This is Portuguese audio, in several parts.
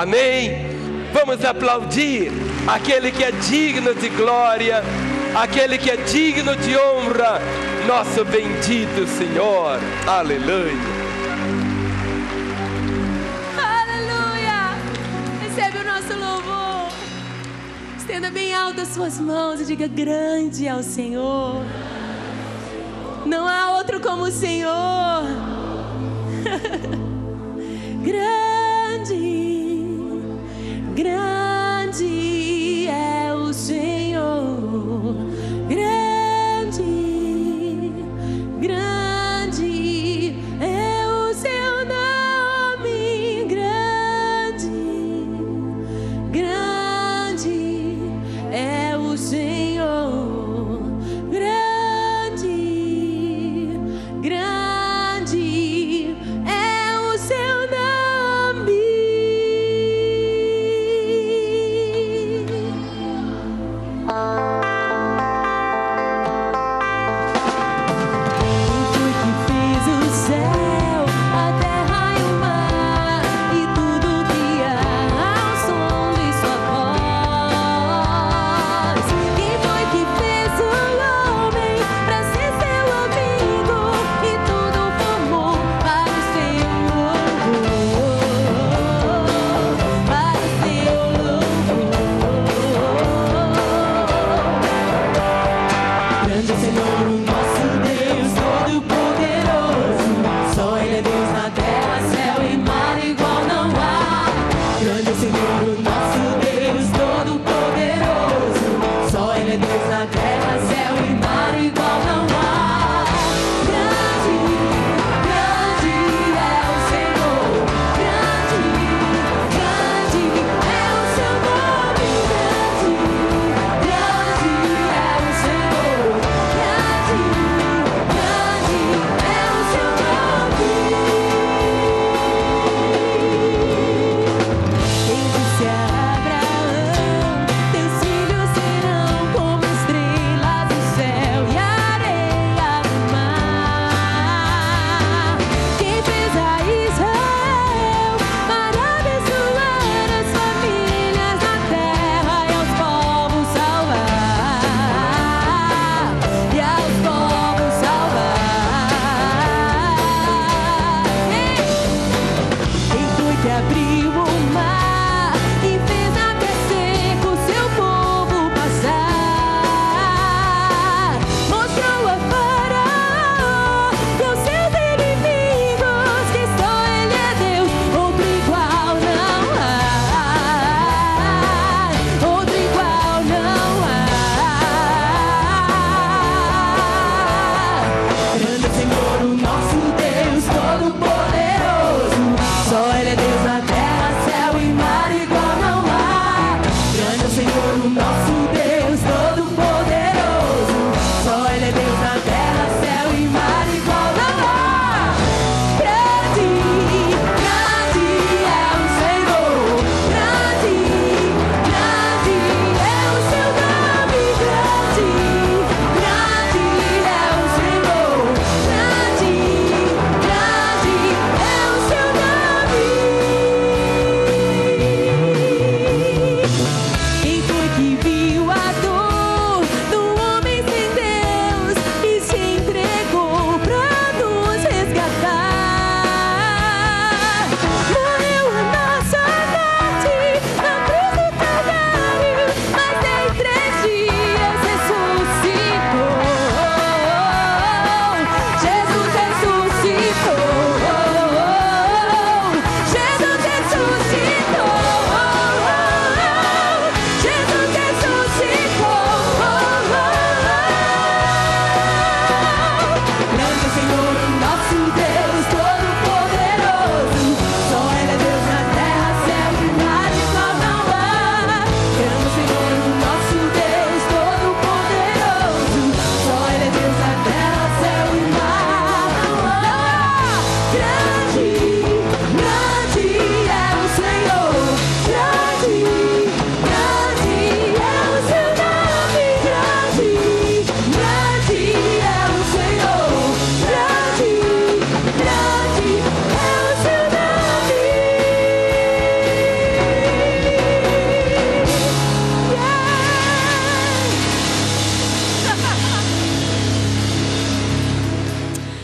Amém? Vamos aplaudir aquele que é digno de glória, aquele que é digno de honra, nosso bendito Senhor. Aleluia. Aleluia. Recebe o nosso louvor. Estenda bem alto as suas mãos e diga: grande é o Senhor. Não há outro como o Senhor. Grande, grande é o Senhor. Grande, grande é o seu nome. Grande, grande é o Senhor. Grande, grande é o seu nome.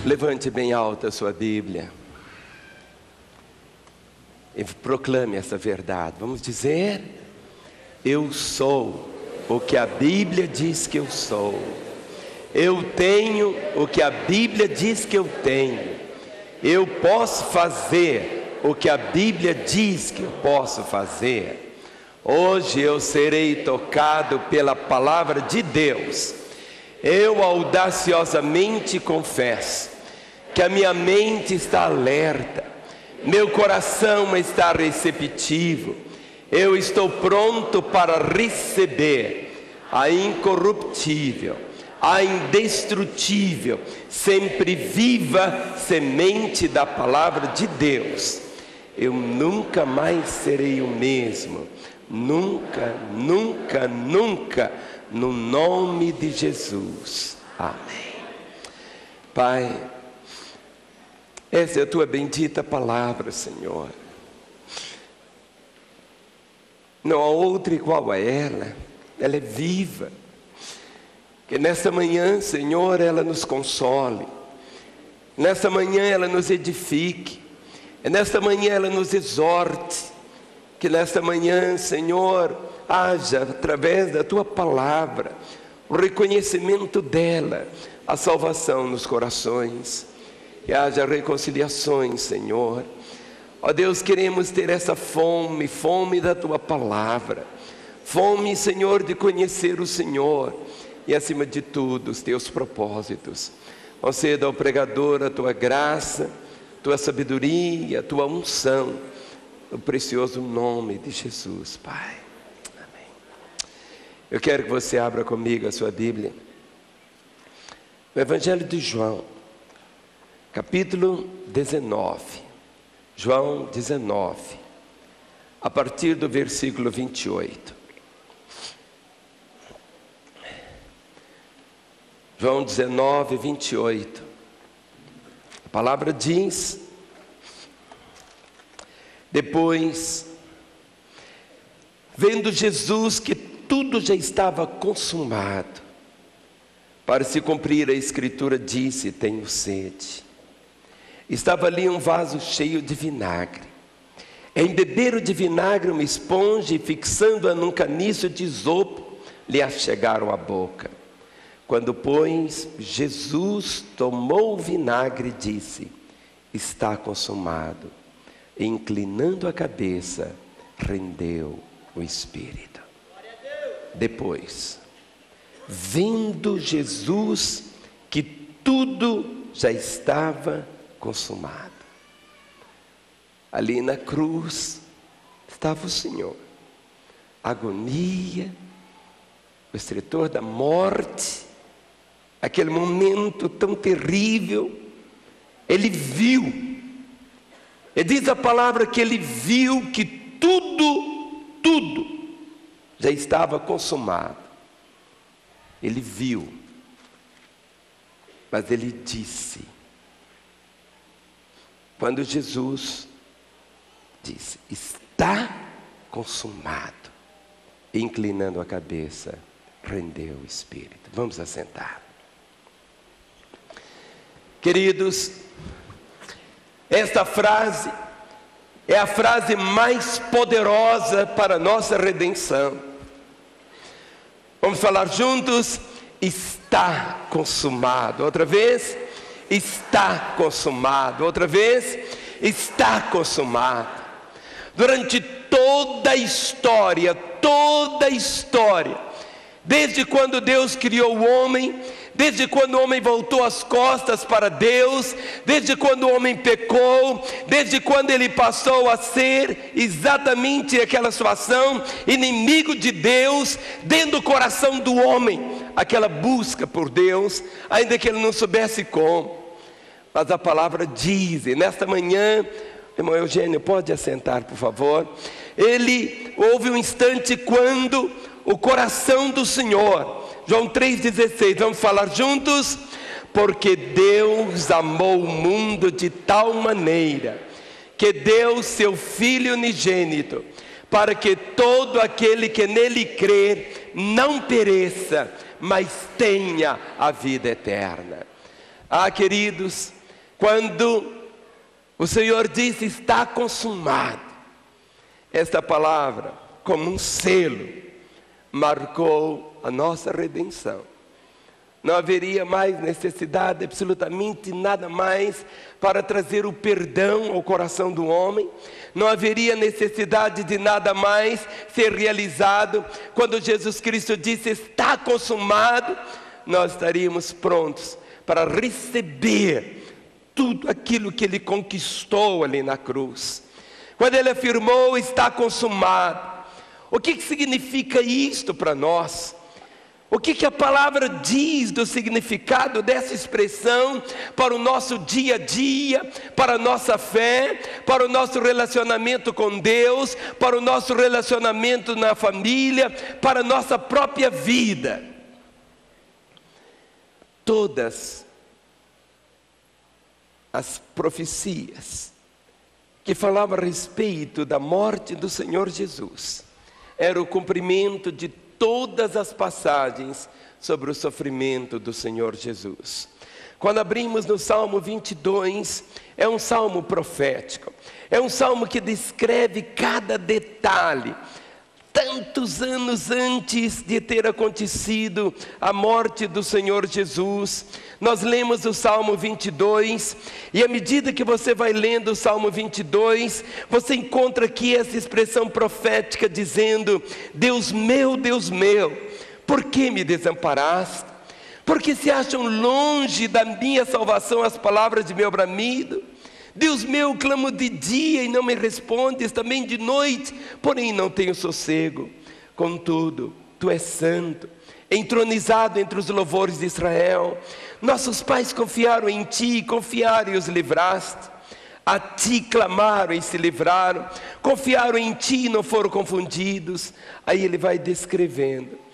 Levante bem alta a sua Bíblia e proclame essa verdade. Vamos dizer: eu sou o que a Bíblia diz que eu sou. Eu tenho o que a Bíblia diz que eu tenho. Eu posso fazer o que a Bíblia diz que eu posso fazer. Hoje eu serei tocado pela palavra de Deus. Eu audaciosamente confesso que a minha mente está alerta, meu coração está receptivo. Eu estou pronto para receber a incorruptível, a indestrutível, sempre viva semente da palavra de Deus. Eu nunca mais serei o mesmo. Nunca, nunca, nunca, no nome de Jesus. Amém. Pai, essa é a tua bendita palavra, Senhor. Não há outra igual a ela. Ela é viva. Que nesta manhã, Senhor, ela nos console. Nesta manhã ela nos edifique. E nesta manhã ela nos exorte. Que nesta manhã, Senhor, haja através da tua palavra o reconhecimento dela, a salvação nos corações. Que haja reconciliações, Senhor. Ó Deus, queremos ter essa fome, fome da tua palavra. Fome, Senhor, de conhecer o Senhor. E acima de tudo, os teus propósitos. Conceda ao pregador a tua graça, tua sabedoria, a tua unção. No precioso nome de Jesus, Pai. Amém. Eu quero que você abra comigo a sua Bíblia. No Evangelho de João, capítulo 19. João 19, a partir do versículo 28. João 19, 28. A palavra diz: depois, vendo Jesus que tudo já estava consumado, para se cumprir a escritura, disse: tenho sede. Estava ali um vaso cheio de vinagre. Embeberam de vinagre uma esponja e, fixando-a num caniço de isopo, lhe achegaram à boca. Quando, pois, Jesus tomou o vinagre, disse: está consumado. E, inclinando a cabeça, rendeu o espírito. Depois, vendo Jesus que tudo já estava consumado, ali na cruz estava o Senhor, agonia, o estertor da morte, aquele momento tão terrível. Ele viu, e diz a palavra que ele viu que tudo já estava consumado. Ele viu, mas ele disse, quando Jesus disse: está consumado, inclinando a cabeça, rendeu o espírito. Vamos assentar. Queridos, esta frase é a frase mais poderosa para a nossa redenção. Vamos falar juntos: está consumado. Outra vez: está consumado. Outra vez: está consumado. Durante toda a história, desde quando Deus criou o homem, desde quando o homem voltou as costas para Deus, desde quando o homem pecou, desde quando ele passou a ser exatamente aquela situação, inimigo de Deus, dentro do coração do homem, aquela busca por Deus, ainda que ele não soubesse como. Mas a palavra diz, e nesta manhã, irmão Eugênio, pode assentar por favor. Houve um instante quando o coração do Senhor, João 3,16, vamos falar juntos? Porque Deus amou o mundo de tal maneira, que deu seu Filho unigênito, para que todo aquele que nele crer, não pereça, mas tenha a vida eterna. Ah, queridos, Quando o Senhor disse: está consumado, esta palavra, como um selo, marcou a nossa redenção. Não haveria mais necessidade, absolutamente nada mais, para trazer o perdão ao coração do homem. Não haveria necessidade de nada mais ser realizado. Quando Jesus Cristo disse: está consumado, nós estaríamos prontos para receber tudo aquilo que Ele conquistou ali na cruz. Quando Ele afirmou: está consumado, o que significa isto para nós? O que a palavra diz do significado dessa expressão para o nosso dia a dia, para a nossa fé, para o nosso relacionamento com Deus, para o nosso relacionamento na família, para a nossa própria vida? Todas as profecias que falavam a respeito da morte do Senhor Jesus era o cumprimento de todas as passagens sobre o sofrimento do Senhor Jesus. Quando abrimos no Salmo 22, é um salmo profético, é um salmo que descreve cada detalhe. Tantos anos antes de ter acontecido a morte do Senhor Jesus, nós lemos o Salmo 22, e à medida que você vai lendo o Salmo 22, você encontra aqui essa expressão profética dizendo: Deus meu, por que me desamparaste? Porque se acham longe da minha salvação as palavras de meu bramido? Deus meu, clamo de dia e não me respondes, também de noite, porém não tenho sossego. Contudo, Tu és santo, entronizado entre os louvores de Israel. Nossos pais confiaram em Ti, confiaram e os livraste. A Ti clamaram e se livraram, confiaram em Ti e não foram confundidos. Aí ele vai descrevendo.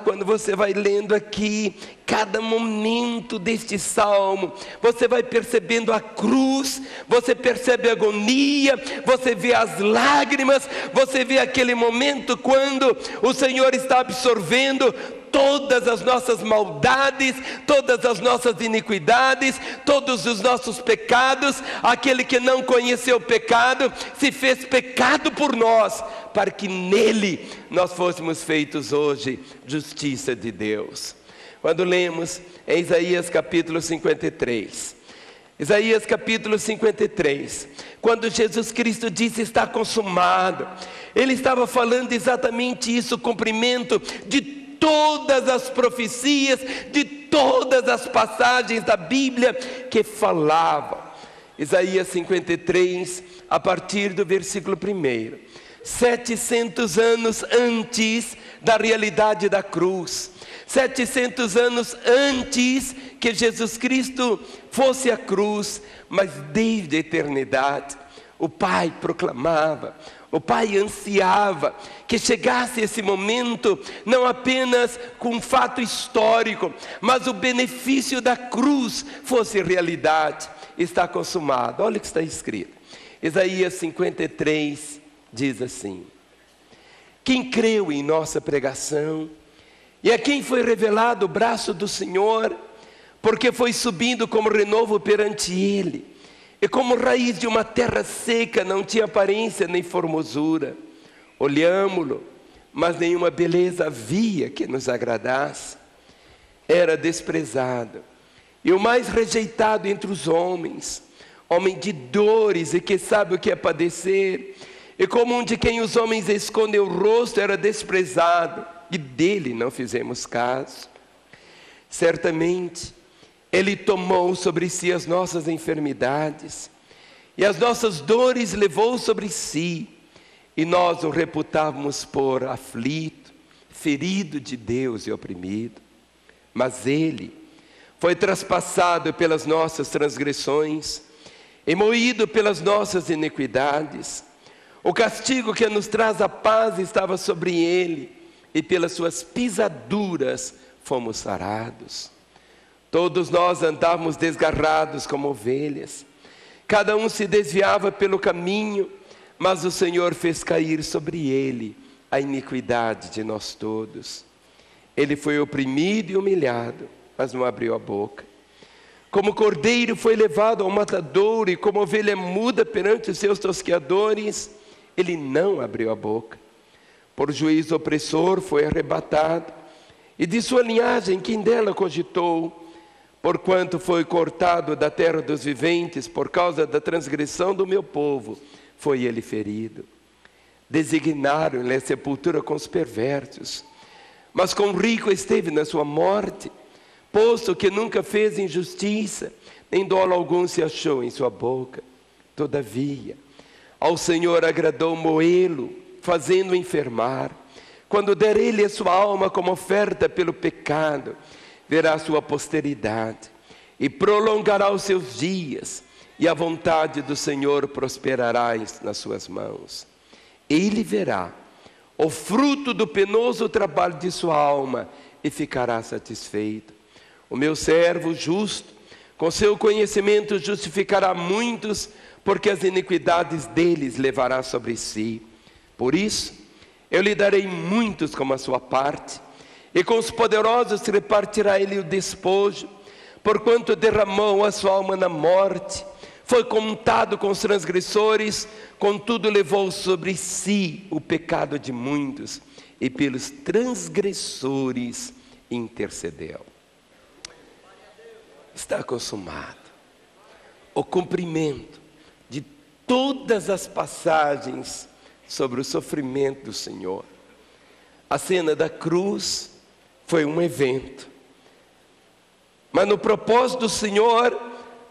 Quando você vai lendo aqui, cada momento deste salmo, você vai percebendo a cruz, você percebe a agonia, você vê as lágrimas, você vê aquele momento quando o Senhor está absorvendo todas as nossas maldades, todas as nossas iniquidades, todos os nossos pecados. Aquele que não conheceu o pecado, se fez pecado por nós, para que nele nós fôssemos feitos hoje justiça de Deus. Quando lemos em Isaías capítulo 53, Isaías capítulo 53, quando Jesus Cristo disse: está consumado, Ele estava falando exatamente isso, o cumprimento de todas as profecias, de todas as passagens da Bíblia que falavam. Isaías 53, a partir do versículo 1, 700 anos antes da realidade da cruz, 700 anos antes que Jesus Cristo fosse à cruz, mas desde a eternidade, o Pai proclamava, o Pai ansiava que chegasse esse momento, não apenas com um fato histórico, mas o benefício da cruz fosse realidade. Está consumado. Olha o que está escrito. Isaías 53 diz assim: quem creu em nossa pregação, e a quem foi revelado o braço do Senhor, porque foi subindo como renovo perante Ele, e como raiz de uma terra seca, não tinha aparência nem formosura. Olhámo-lo, mas nenhuma beleza havia que nos agradasse. Era desprezado, e o mais rejeitado entre os homens, homem de dores e que sabe o que é padecer. E como um de quem os homens escondem o rosto, era desprezado, e dele não fizemos caso. Certamente, Ele tomou sobre si as nossas enfermidades, e as nossas dores levou sobre si, e nós o reputávamos por aflito, ferido de Deus e oprimido. Mas Ele foi traspassado pelas nossas transgressões, e moído pelas nossas iniquidades. O castigo que nos traz a paz estava sobre Ele, e pelas suas pisaduras fomos sarados. Todos nós andávamos desgarrados como ovelhas, cada um se desviava pelo caminho, mas o Senhor fez cair sobre Ele a iniquidade de nós todos. Ele foi oprimido e humilhado, mas não abriu a boca. Como cordeiro foi levado ao matadouro, e como ovelha muda perante os seus tosqueadores, ele não abriu a boca. Por juízo opressor foi arrebatado, e de sua linhagem quem dela cogitou? Porquanto foi cortado da terra dos viventes, por causa da transgressão do meu povo, foi ele ferido. Designaram-lhe a sepultura com os perversos, mas com o rico esteve na sua morte, posto que nunca fez injustiça, nem dolo algum se achou em sua boca. Todavia, ao Senhor agradou moê-lo, fazendo-o enfermar. Quando der ele a sua alma como oferta pelo pecado, verá a sua posteridade, e prolongará os seus dias, e a vontade do Senhor prosperarás nas suas mãos. Ele verá o fruto do penoso trabalho de sua alma, e ficará satisfeito. O meu servo justo, com seu conhecimento justificará muitos, porque as iniquidades deles levará sobre si. Por isso, eu lhe darei muitos como a sua parte, e com os poderosos repartirá ele o despojo, porquanto derramou a sua alma na morte, foi contado com os transgressores, contudo levou sobre si o pecado de muitos, e pelos transgressores intercedeu. Está consumado o cumprimento de todas as passagens sobre o sofrimento do Senhor. A cena da cruz foi um evento, mas no propósito do Senhor,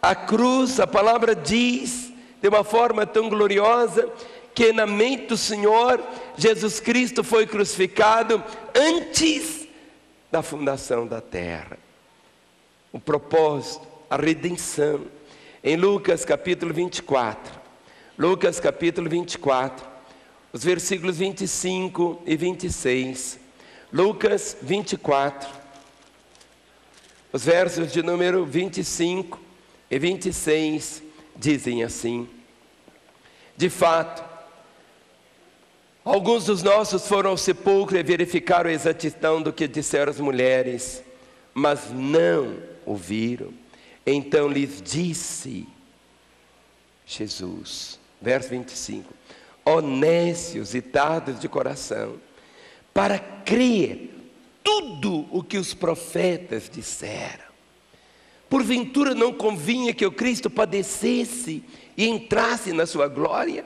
a cruz, a palavra diz de uma forma tão gloriosa, que na mente do Senhor, Jesus Cristo foi crucificado antes da fundação da terra. O propósito, a redenção, em Lucas capítulo 24, Lucas capítulo 24, os versículos 25 e 26, Lucas 24, os versos de número 25 e 26, dizem assim: de fato, alguns dos nossos foram ao sepulcro e verificaram a exatidão do que disseram as mulheres, mas não ouviram. Então lhes disse Jesus, verso 25: ó nécios e tardos de coração, para crer tudo o que os profetas disseram. Porventura não convinha que o Cristo padecesse e entrasse na sua glória?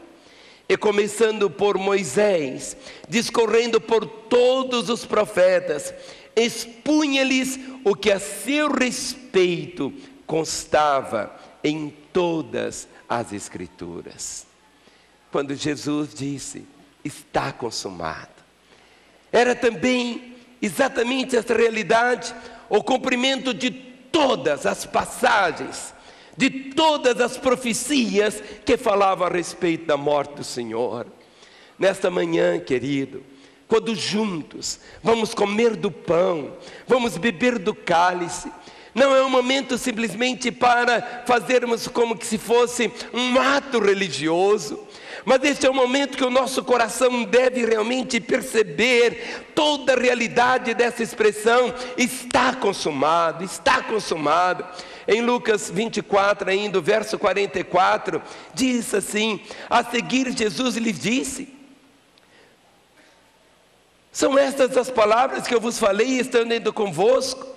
E começando por Moisés, discorrendo por todos os profetas, expunha-lhes o que a seu respeito constava em todas as Escrituras. Quando Jesus disse, está consumado, era também exatamente essa realidade, o cumprimento de todas as passagens, de todas as profecias que falavam a respeito da morte do Senhor. Nesta manhã, querido, quando juntos vamos comer do pão, vamos beber do cálice, não é um momento simplesmente para fazermos como que se fosse um ato religioso, mas este é um momento que o nosso coração deve realmente perceber toda a realidade dessa expressão, está consumado, está consumado. Em Lucas 24 ainda, o verso 44, diz assim: a seguir Jesus lhes disse, são estas as palavras que eu vos falei estando ainda convosco,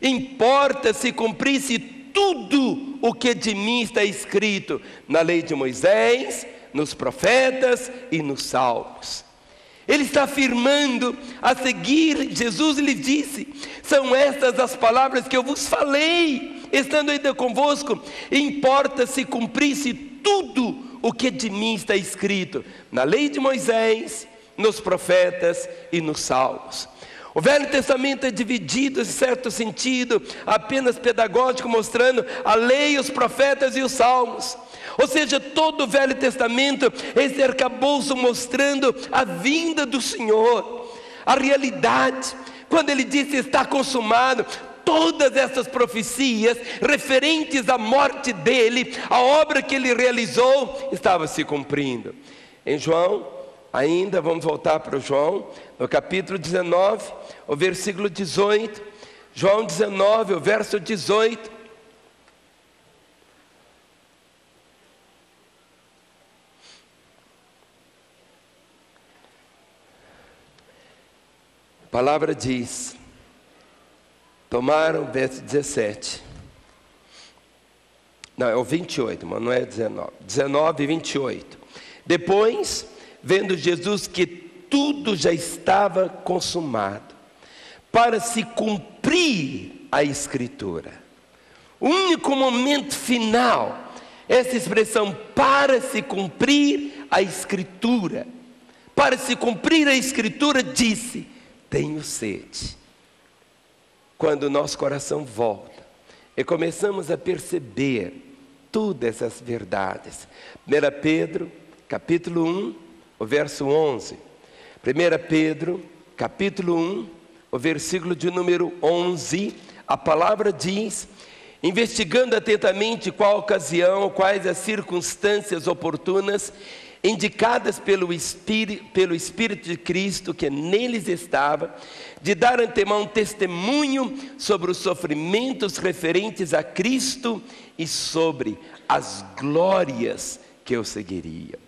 importa se cumprisse tudo o que de mim está escrito na lei de Moisés, nos profetas e nos salmos. Ele está afirmando, a seguir Jesus lhe disse, são estas as palavras que eu vos falei, estando ainda convosco, importa se cumprisse tudo o que de mim está escrito na lei de Moisés, nos profetas e nos salmos. O Velho Testamento é dividido, em certo sentido, apenas pedagógico, mostrando a lei, os profetas e os salmos. Ou seja, todo o Velho Testamento, esse arcabouço mostrando a vinda do Senhor, a realidade. Quando ele disse está consumado, todas essas profecias referentes à morte dele, a obra que ele realizou, estava se cumprindo. Em João, ainda vamos voltar para João, no capítulo 19, o versículo 18, João 19, o verso 18, palavra diz, tomaram, verso 17. Não, é o 28, mas não é 19. 19 e 28. Depois, vendo Jesus que tudo já estava consumado, para se cumprir a Escritura. O único momento final, essa expressão, para se cumprir a Escritura. Para se cumprir a Escritura, disse, tenho sede. Quando o nosso coração volta e começamos a perceber todas essas verdades. 1 Pedro, capítulo 1, o verso 11. 1 Pedro, capítulo 1, o versículo de número 11, a palavra diz, investigando atentamente qual a ocasião, quais as circunstâncias oportunas, indicadas pelo Espírito de Cristo que neles estava, de dar antemão testemunho sobre os sofrimentos referentes a Cristo e sobre as glórias que o seguiriam.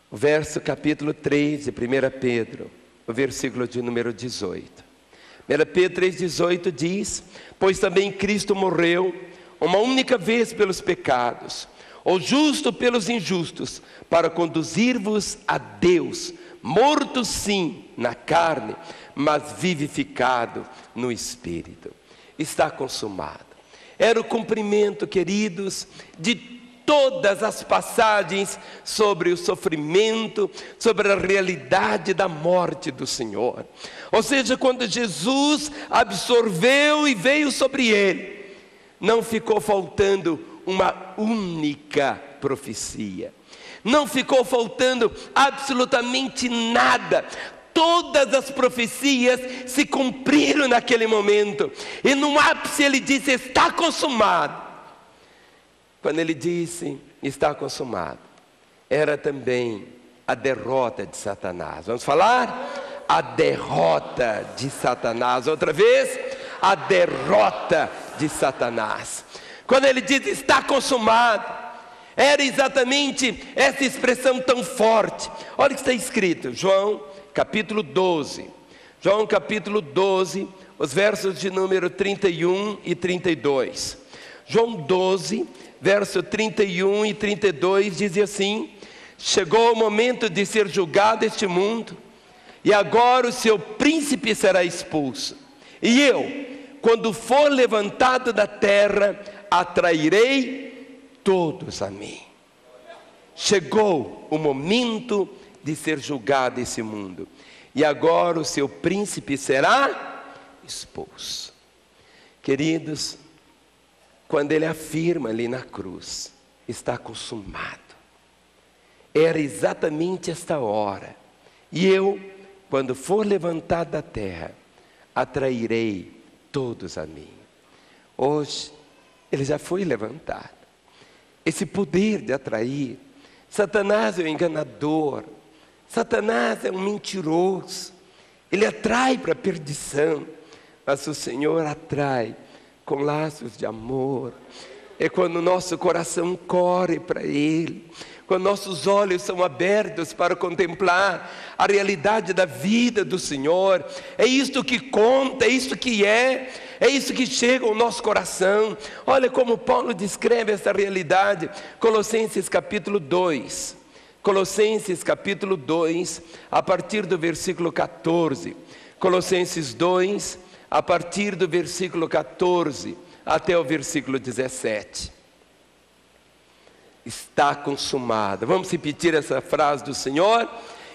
O verso capítulo 3 de 1 Pedro, o versículo de número 18. 1 Pedro 3,18 diz, pois também Cristo morreu uma única vez pelos pecados, o justo pelos injustos, para conduzir-vos a Deus, morto sim na carne, mas vivificado no Espírito. Está consumado. Era o cumprimento, queridos, de todas as passagens sobre o sofrimento, sobre a realidade da morte do Senhor. Ou seja, quando Jesus absorveu e veio sobre ele, não ficou faltando uma única profecia. Não ficou faltando absolutamente nada. Todas as profecias se cumpriram naquele momento. E no ápice ele disse, está consumado. Quando ele disse, está consumado, era também a derrota de Satanás. Vamos falar? A derrota de Satanás. Outra vez, a derrota de Satanás. Quando ele diz, está consumado, era exatamente essa expressão tão forte. Olha o que está escrito, João capítulo 12. João capítulo 12, os versos de número 31 e 32. João 12, verso 31 e 32 diz assim, chegou o momento de ser julgado este mundo, e agora o seu príncipe será expulso. E eu, quando for levantado da terra, atrairei todos a mim. Chegou o momento de ser julgado esse mundo, e agora o seu príncipe será expulso. Queridos, quando ele afirma ali na cruz, está consumado, era exatamente esta hora. E eu, quando for levantado da terra, atrairei todos a mim. Hoje, ele já foi levantado. Esse poder de atrair, Satanás é um enganador, Satanás é um mentiroso, ele atrai para a perdição, mas o Senhor atrai com laços de amor. É quando o nosso coração corre para Ele, quando nossos olhos são abertos para contemplar a realidade da vida do Senhor. É isto que conta, é isto que é isso que chega ao nosso coração. Olha como Paulo descreve essa realidade, Colossenses capítulo 2. Colossenses capítulo 2, a partir do versículo 14. Colossenses 2, a partir do versículo 14 até o versículo 17. Está consumado. Vamos repetir essa frase do Senhor?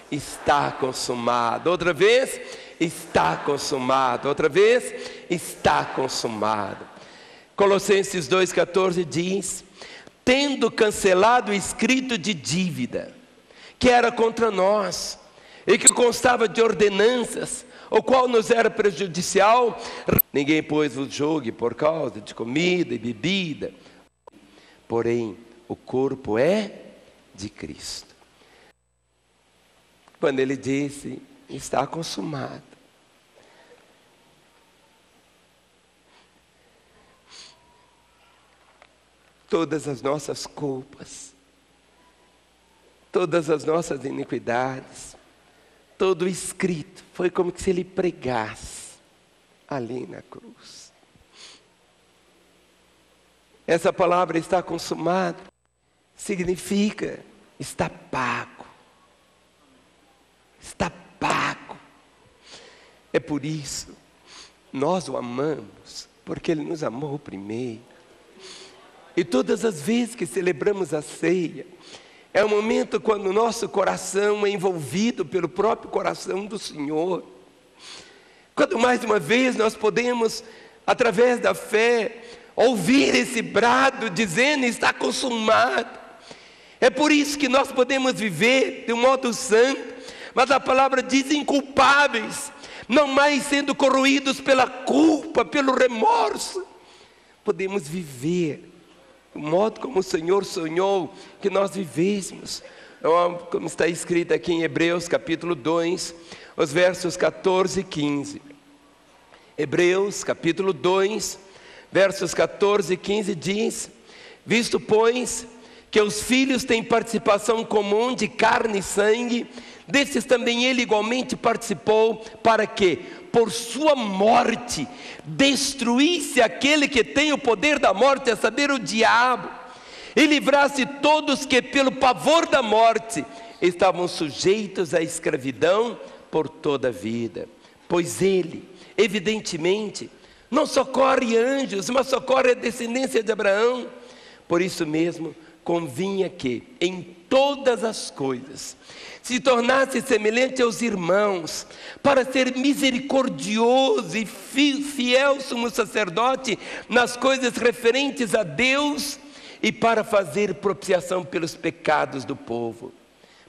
Está consumado. Outra vez, está consumado. Outra vez, está consumado. Colossenses 2,14 diz, tendo cancelado o escrito de dívida, que era contra nós, e que constava de ordenanças, o qual nos era prejudicial, ninguém pois vos julgue por causa de comida e bebida, porém o corpo é de Cristo. Quando ele disse, está consumado, todas as nossas culpas, todas as nossas iniquidades, todo escrito. Foi como se ele pregasse ali na cruz. Essa palavra está consumado significa está pago. Está pago. É por isso nós o amamos, porque ele nos amou primeiro. E todas as vezes que celebramos a ceia, é um momento quando o nosso coração é envolvido pelo próprio coração do Senhor. Quando mais uma vez nós podemos, através da fé, ouvir esse brado dizendo está consumado. É por isso que nós podemos viver de um modo santo, mas a palavra diz inculpáveis, não mais sendo corroídos pela culpa, pelo remorso. Podemos viver o modo como o Senhor sonhou que nós vivêssemos, como está escrito aqui em Hebreus capítulo 2, os versos 14 e 15. Hebreus capítulo 2, versos 14 e 15 diz: visto, pois, que os filhos têm participação comum de carne e sangue, desses também ele igualmente participou, para que, por sua morte, destruísse aquele que tem o poder da morte, a saber, o diabo, e livrasse todos que, pelo pavor da morte, estavam sujeitos à escravidão por toda a vida. Pois ele, evidentemente, não socorre anjos, mas socorre a descendência de Abraão. Por isso mesmo, convinha que, em todas as coisas, se tornasse semelhante aos irmãos, para ser misericordioso e fiel sumo sacerdote nas coisas referentes a Deus, e para fazer propiciação pelos pecados do povo.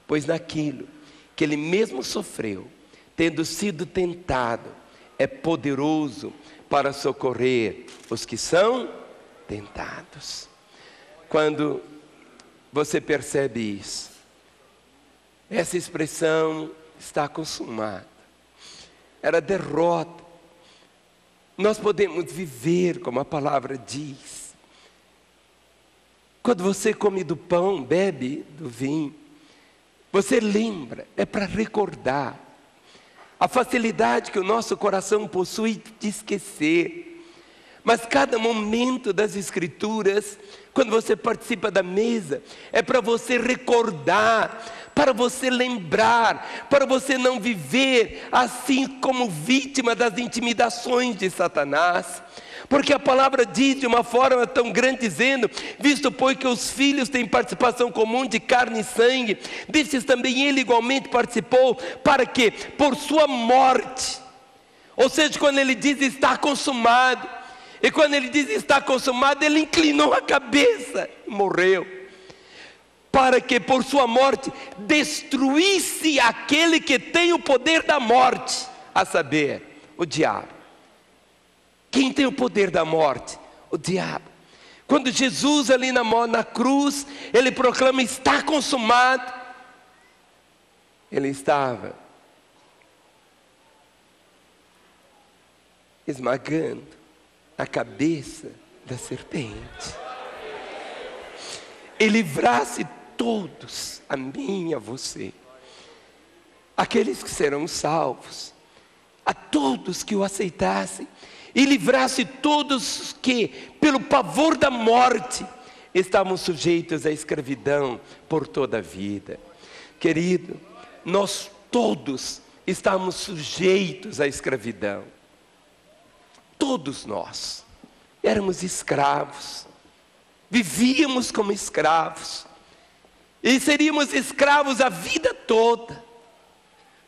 Pois naquilo que ele mesmo sofreu, tendo sido tentado, é poderoso para socorrer os que são tentados. Quando você percebe isso, essa expressão está consumada, era derrota. Nós podemos viver como a palavra diz. Quando você come do pão, bebe do vinho, você lembra, é para recordar a facilidade que o nosso coração possui de esquecer. Mas cada momento das Escrituras, quando você participa da mesa, é para você recordar, para você lembrar, para você não viver assim como vítima das intimidações de Satanás. Porque a palavra diz de uma forma tão grande, dizendo: visto pois que os filhos têm participação comum de carne e sangue, desses também ele igualmente participou, para que por sua morte, ou seja, quando ele diz está consumado, e quando ele diz está consumado, ele inclinou a cabeça e morreu, para que por sua morte destruísse aquele que tem o poder da morte, a saber, o diabo. Quem tem o poder da morte? O diabo. Quando Jesus ali na cruz, ele proclama está consumado, ele estava esmagando a cabeça da serpente, e livrasse todos, a mim e a você, aqueles que serão salvos, a todos que o aceitassem, e livrasse todos que, pelo pavor da morte, estavam sujeitos à escravidão por toda a vida. Querido, nós todos estamos sujeitos à escravidão. Todos nós éramos escravos, vivíamos como escravos, e seríamos escravos a vida toda.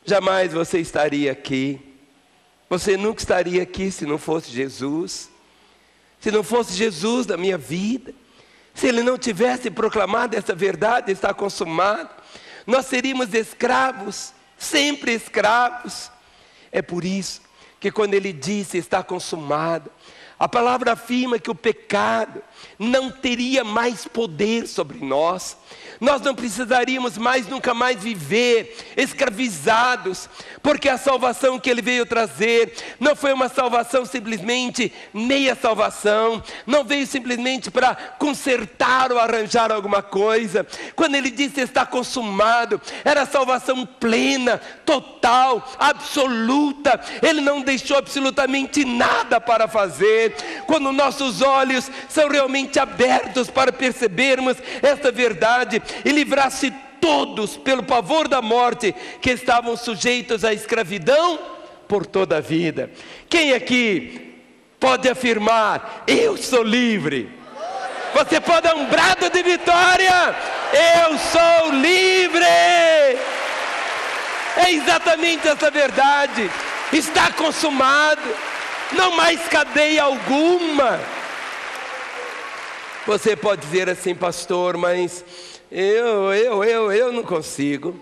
Jamais você estaria aqui. Você nunca estaria aqui se não fosse Jesus. Se não fosse Jesus na minha vida, se Ele não tivesse proclamado essa verdade, está consumado, nós seríamos escravos, sempre escravos. É por isso que quando Ele disse está consumado, A palavra afirma que o pecado não teria mais poder sobre nós. Nós não precisaríamos mais, nunca mais viver escravizados, porque a salvação que Ele veio trazer não foi uma salvação simplesmente meia salvação, não veio simplesmente para consertar ou arranjar alguma coisa. Quando Ele disse está consumado, era salvação plena, total, absoluta. Ele não deixou absolutamente nada para fazer. Quando nossos olhos são realmente abertos para percebermos esta verdade e livrar-se todos pelo pavor da morte que estavam sujeitos à escravidão por toda a vida. Quem aqui pode afirmar: eu sou livre? Você pode dar um brado de vitória: eu sou livre! É exatamente essa verdade. Está consumado, não mais cadeia alguma. Você pode dizer assim: pastor, mas eu não consigo.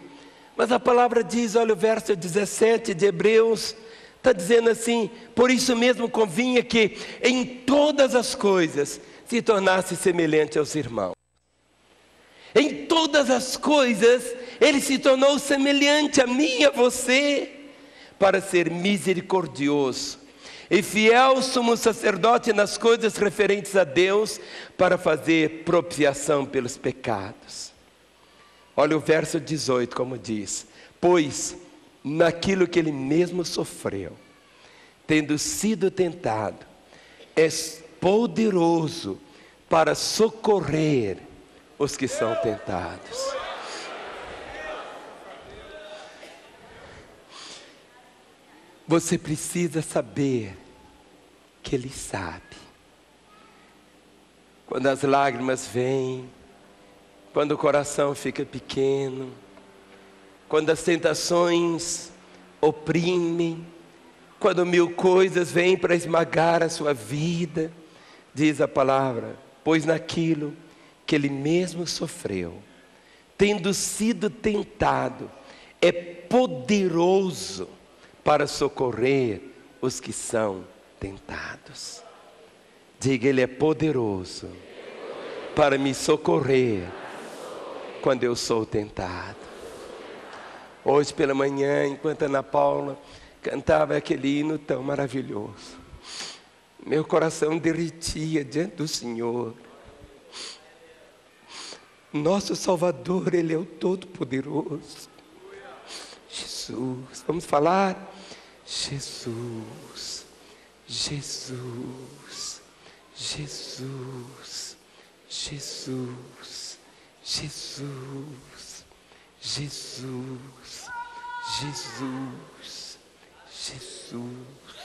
Mas a palavra diz, olha o verso 17 de Hebreus, está dizendo assim: por isso mesmo convinha que em todas as coisas se tornasse semelhante aos irmãos. Em todas as coisas Ele se tornou semelhante a mim e a você, para ser misericordioso e fiel sumo sacerdote nas coisas referentes a Deus, para fazer propiciação pelos pecados. Olha o verso 18 como diz: pois naquilo que Ele mesmo sofreu, tendo sido tentado, é poderoso para socorrer os que são tentados. Você precisa saber que Ele sabe. Quando as lágrimas vêm, quando o coração fica pequeno, quando as tentações oprimem, quando 1000 coisas vêm para esmagar a sua vida, diz a palavra: pois naquilo que Ele mesmo sofreu, tendo sido tentado, é poderoso para socorrer os que são tentados. Diga: Ele é poderoso para me socorrer quando eu sou tentado. Hoje pela manhã, enquanto Ana Paula cantava aquele hino tão maravilhoso, meu coração derretia diante do Senhor. Nosso Salvador, Ele é o Todo-Poderoso. Jesus, vamos falar: Jesus, Jesus, Jesus, Jesus, Jesus, Jesus, Jesus, Jesus,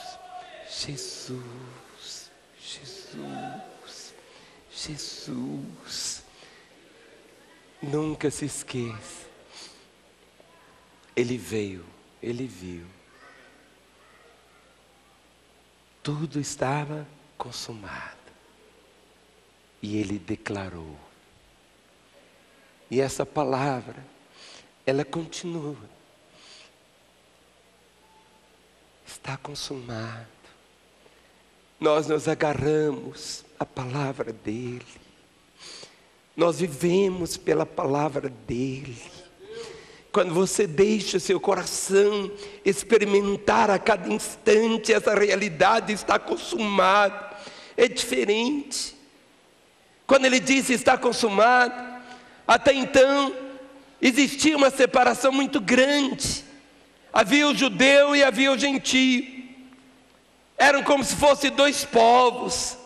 Jesus, Jesus. Nunca se esqueça, Ele veio, Ele viu. Tudo estava consumado. E Ele declarou. E essa palavra, ela continua. Está consumado. Nós nos agarramos à palavra dEle. Nós vivemos pela palavra dEle. Quando você deixa seu coração experimentar a cada instante essa realidade, está consumado, é diferente. Quando Ele disse está consumado, até então existia uma separação muito grande. Havia o judeu e havia o gentio. Eram como se fossem 2 povos.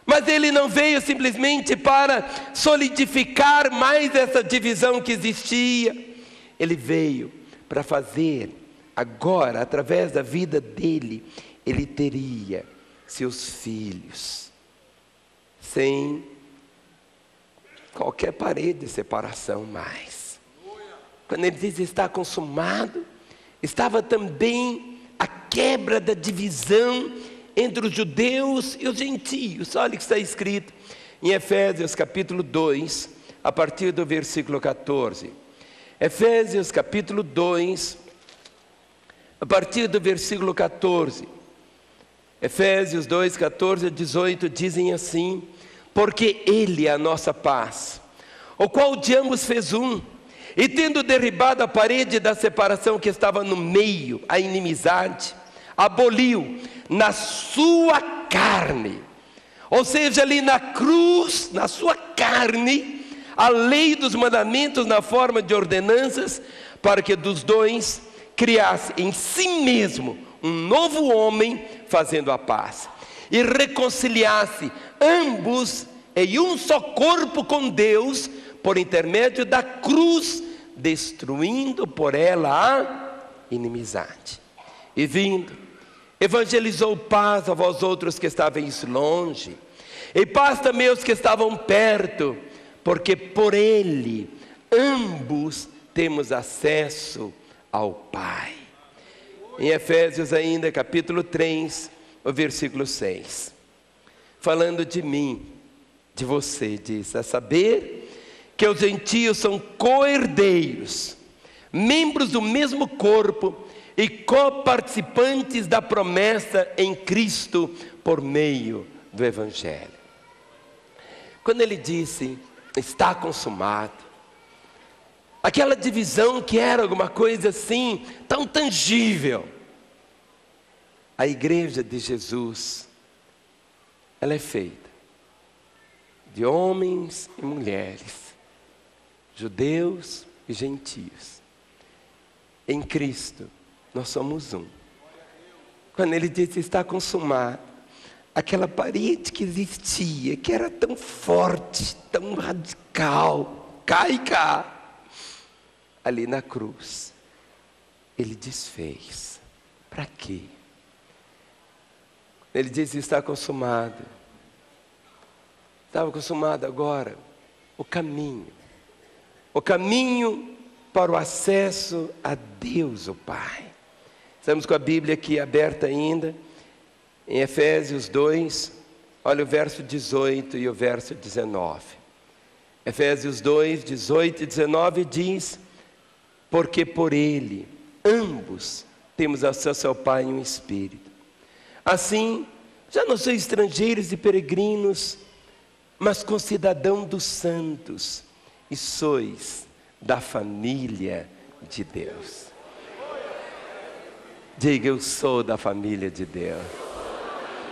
Mas Ele não veio simplesmente para solidificar mais essa divisão que existia. Ele veio para fazer, agora, através da vida dEle, Ele teria seus filhos, sem qualquer parede de separação mais. Quando Ele diz está consumado, estava também a quebra da divisão entre os judeus e os gentios. Olha o que está escrito em Efésios capítulo 2, a partir do versículo 14. Efésios capítulo 2, a partir do versículo 14. Efésios 2, 14 a 18 dizem assim: porque Ele é a nossa paz, o qual de ambos fez um, e tendo derribado a parede da separação que estava no meio, a inimizade, aboliu na sua carne, ou seja, ali na cruz, na sua carne, a lei dos mandamentos na forma de ordenanças, para que dos dois criasse em si mesmo um novo homem, fazendo a paz, e reconciliasse ambos em um só corpo com Deus, por intermédio da cruz, destruindo por ela a inimizade. E vindo, evangelizou paz a vós outros que estáveis longe, e paz também aos que estavam perto, porque por Ele ambos temos acesso ao Pai. Em Efésios ainda, capítulo 3, o versículo 6, falando de mim, de você, diz: a saber que os gentios são co-herdeiros, membros do mesmo corpo e coparticipantes da promessa em Cristo por meio do Evangelho. Quando ele disse, está consumado, aquela divisão que era alguma coisa assim, tão tangível, a igreja de Jesus, ela é feita de homens e mulheres, judeus e gentios. Em Cristo, nós somos um. Quando ele disse está consumado, aquela parede que existia, que era tão forte, tão radical, cai cá, ali na cruz, ele desfez. Para quê? Ele disse está consumado. Estava consumado agora o caminho para o acesso a Deus o Pai. Estamos com a Bíblia aqui aberta ainda, em Efésios 2, olha o verso 18 e o verso 19. Efésios 2, 18 e 19 diz: porque por Ele, ambos, temos acesso ao Pai em um Espírito. Assim, já não sois estrangeiros e peregrinos, mas concidadão dos santos, e sois da família de Deus. Diga, eu sou da família de Deus.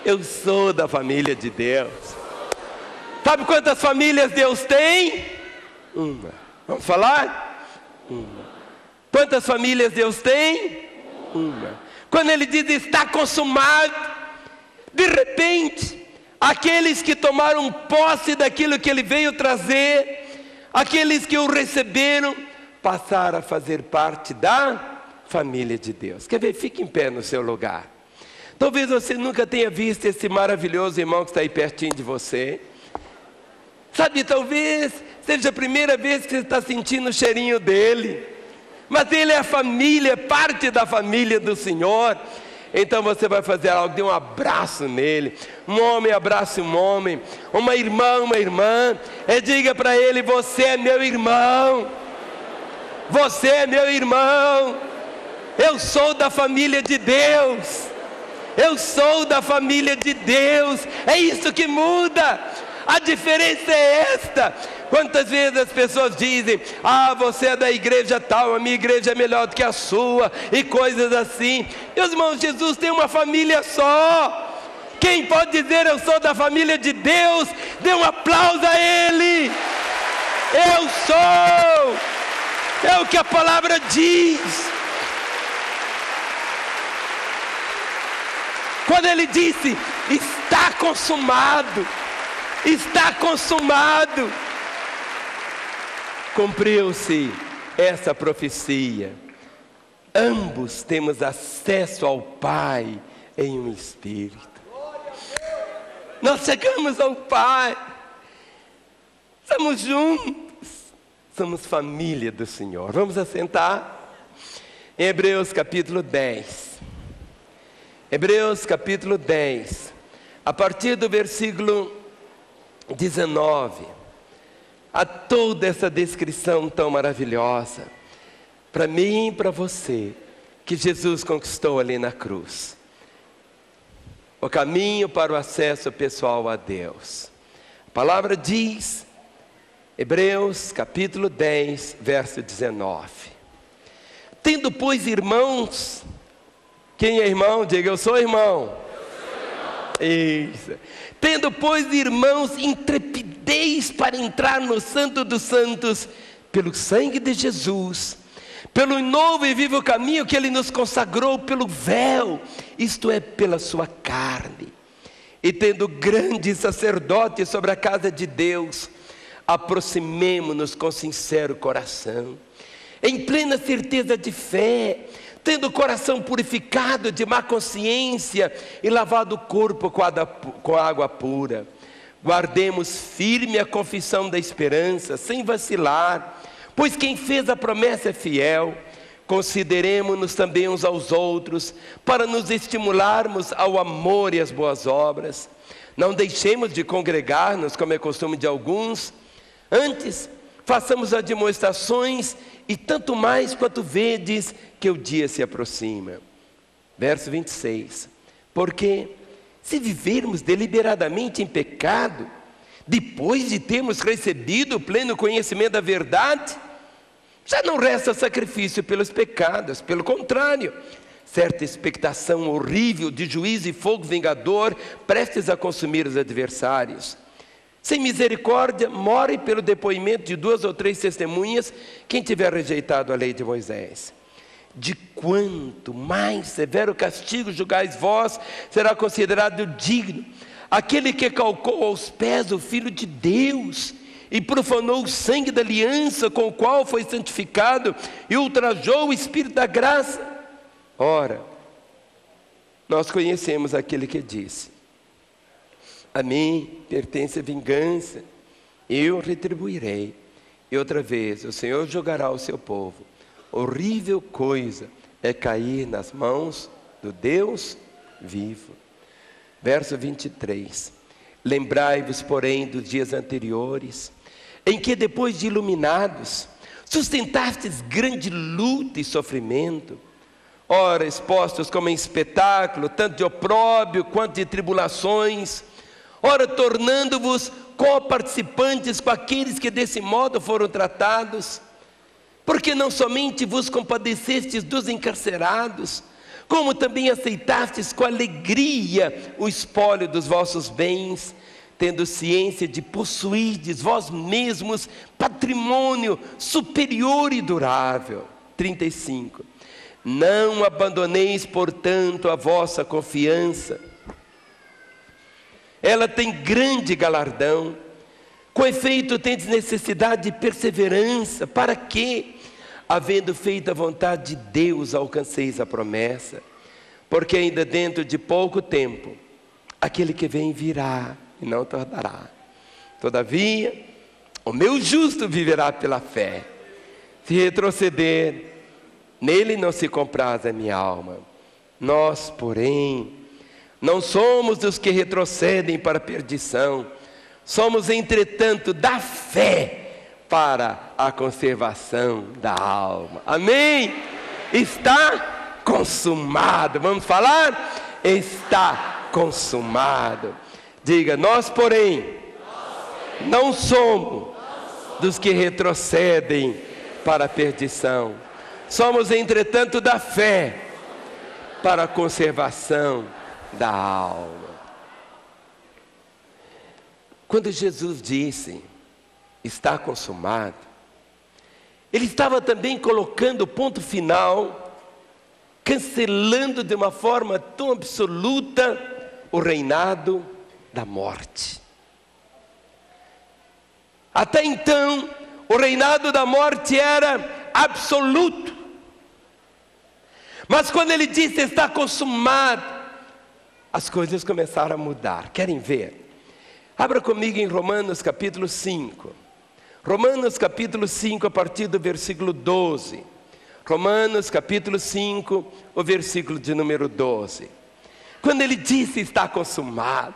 Eu sou da família de Deus. Sabe quantas famílias Deus tem? Uma. Vamos falar? Uma. Quantas famílias Deus tem? Uma. Quando ele diz está consumado, de repente, aqueles que tomaram posse daquilo que ele veio trazer, aqueles que o receberam, passaram a fazer parte da família de Deus. Quer ver? Fique em pé no seu lugar. Talvez você nunca tenha visto esse maravilhoso irmão que está aí pertinho de você. Sabe, talvez seja a primeira vez que você está sentindo o cheirinho dele. Mas ele é a família, parte da família do Senhor. Então você vai fazer algo, dê um abraço nele. Um homem abraça um homem, uma irmã, e diga para ele: você é meu irmão, você é meu irmão, eu sou da família de Deus, eu sou da família de Deus. É isso que muda, a diferença é esta. Quantas vezes as pessoas dizem: ah, você é da igreja tal, a minha igreja é melhor do que a sua, e coisas assim. Meus irmãos, Jesus tem uma família só. Quem pode dizer eu sou da família de Deus, dê um aplauso a Ele. Eu sou, é o que a palavra diz. Quando Ele disse está consumado, está consumado, cumpriu-se essa profecia. Ambos temos acesso ao Pai em um Espírito. Nós chegamos ao Pai, estamos juntos, somos família do Senhor. Vamos assentar. Em Hebreus capítulo 10. Hebreus capítulo 10, a partir do versículo 19. Há toda essa descrição tão maravilhosa, para mim e para você, que Jesus conquistou ali na cruz. o caminho para o acesso pessoal a Deus. A palavra diz, Hebreus capítulo 10, verso 19. Tendo, pois, irmãos, quem é irmão? Diga, eu sou irmão. Isso. Tendo, pois, irmãos, intrepidez para entrar no Santo dos Santos, pelo sangue de Jesus, pelo novo e vivo caminho que Ele nos consagrou, pelo véu, isto é, pela sua carne. E tendo grande sacerdote sobre a casa de Deus, aproximemo-nos com sincero coração, em plena certeza de fé, tendo o coração purificado de má consciência e lavado o corpo com água pura. Guardemos firme a confissão da esperança, sem vacilar, pois quem fez a promessa é fiel. Consideremo-nos também uns aos outros, para nos estimularmos ao amor e às boas obras. Não deixemos de congregar-nos, como é costume de alguns. Antes, façamos admoestações, e tanto mais quanto vedes que o dia se aproxima. Verso 26. Porque se vivermos deliberadamente em pecado, depois de termos recebido o pleno conhecimento da verdade, já não resta sacrifício pelos pecados. Pelo contrário, certa expectação horrível de juízo e fogo vingador, prestes a consumir os adversários. Sem misericórdia, morre pelo depoimento de 2 ou 3 testemunhas quem tiver rejeitado a lei de Moisés. De quanto mais severo castigo julgais vós, será considerado digno aquele que calcou aos pés o Filho de Deus e profanou o sangue da aliança com o qual foi santificado e ultrajou o Espírito da graça. Ora, nós conhecemos aquele que disse: a mim pertence a vingança, eu retribuirei. E outra vez, o Senhor julgará o seu povo. Horrível coisa é cair nas mãos do Deus vivo. Verso 23. Lembrai-vos, porém, dos dias anteriores, em que, depois de iluminados, sustentastes grande luta e sofrimento, ora expostos como em espetáculo, tanto de opróbio quanto de tribulações, ora tornando-vos coparticipantes com aqueles que desse modo foram tratados, porque não somente vos compadecestes dos encarcerados, como também aceitastes com alegria o espólio dos vossos bens, tendo ciência de possuirdes vós mesmos patrimônio superior e durável. 35. Não abandoneis, portanto, a vossa confiança. Ela tem grande galardão. Com efeito, tendes necessidade de perseverança, para que, havendo feito a vontade de Deus, alcanceis a promessa. Porque ainda dentro de pouco tempo, aquele que vem virá e não tardará. Todavia, o meu justo viverá pela fé. Se retroceder, nele não se compraz a minha alma. Nós, porém, não somos dos que retrocedem para a perdição. Somos, entretanto, da fé para a conservação da alma. Amém? Está consumado. Vamos falar? Está consumado. Diga, nós, porém, não somos dos que retrocedem para a perdição. Somos, entretanto, da fé para a conservação da alma. Quando Jesus disse, está consumado, Ele estava também colocando o ponto final, cancelando de uma forma tão absoluta o reinado da morte. Até então, o reinado da morte era absoluto. Mas quando Ele disse, está consumado, as coisas começaram a mudar. Querem ver? Abra comigo em Romanos capítulo 5. Romanos capítulo 5, a partir do versículo 12. Romanos capítulo 5, o versículo de número 12. Quando Ele disse, está consumado,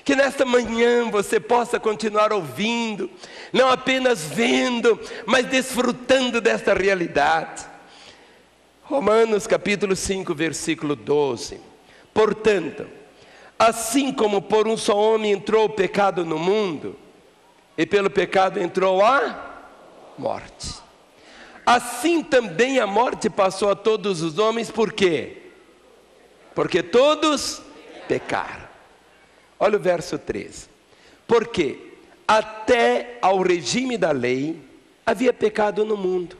que nesta manhã você possa continuar ouvindo, não apenas vendo, mas desfrutando desta realidade. Romanos capítulo 5, versículo 12. Portanto, Assim como por um só homem entrou o pecado no mundo, e pelo pecado entrou a morte, assim também a morte passou a todos os homens. Por quê? Porque todos pecaram. Olha o verso 13. Porque até ao regime da lei havia pecado no mundo,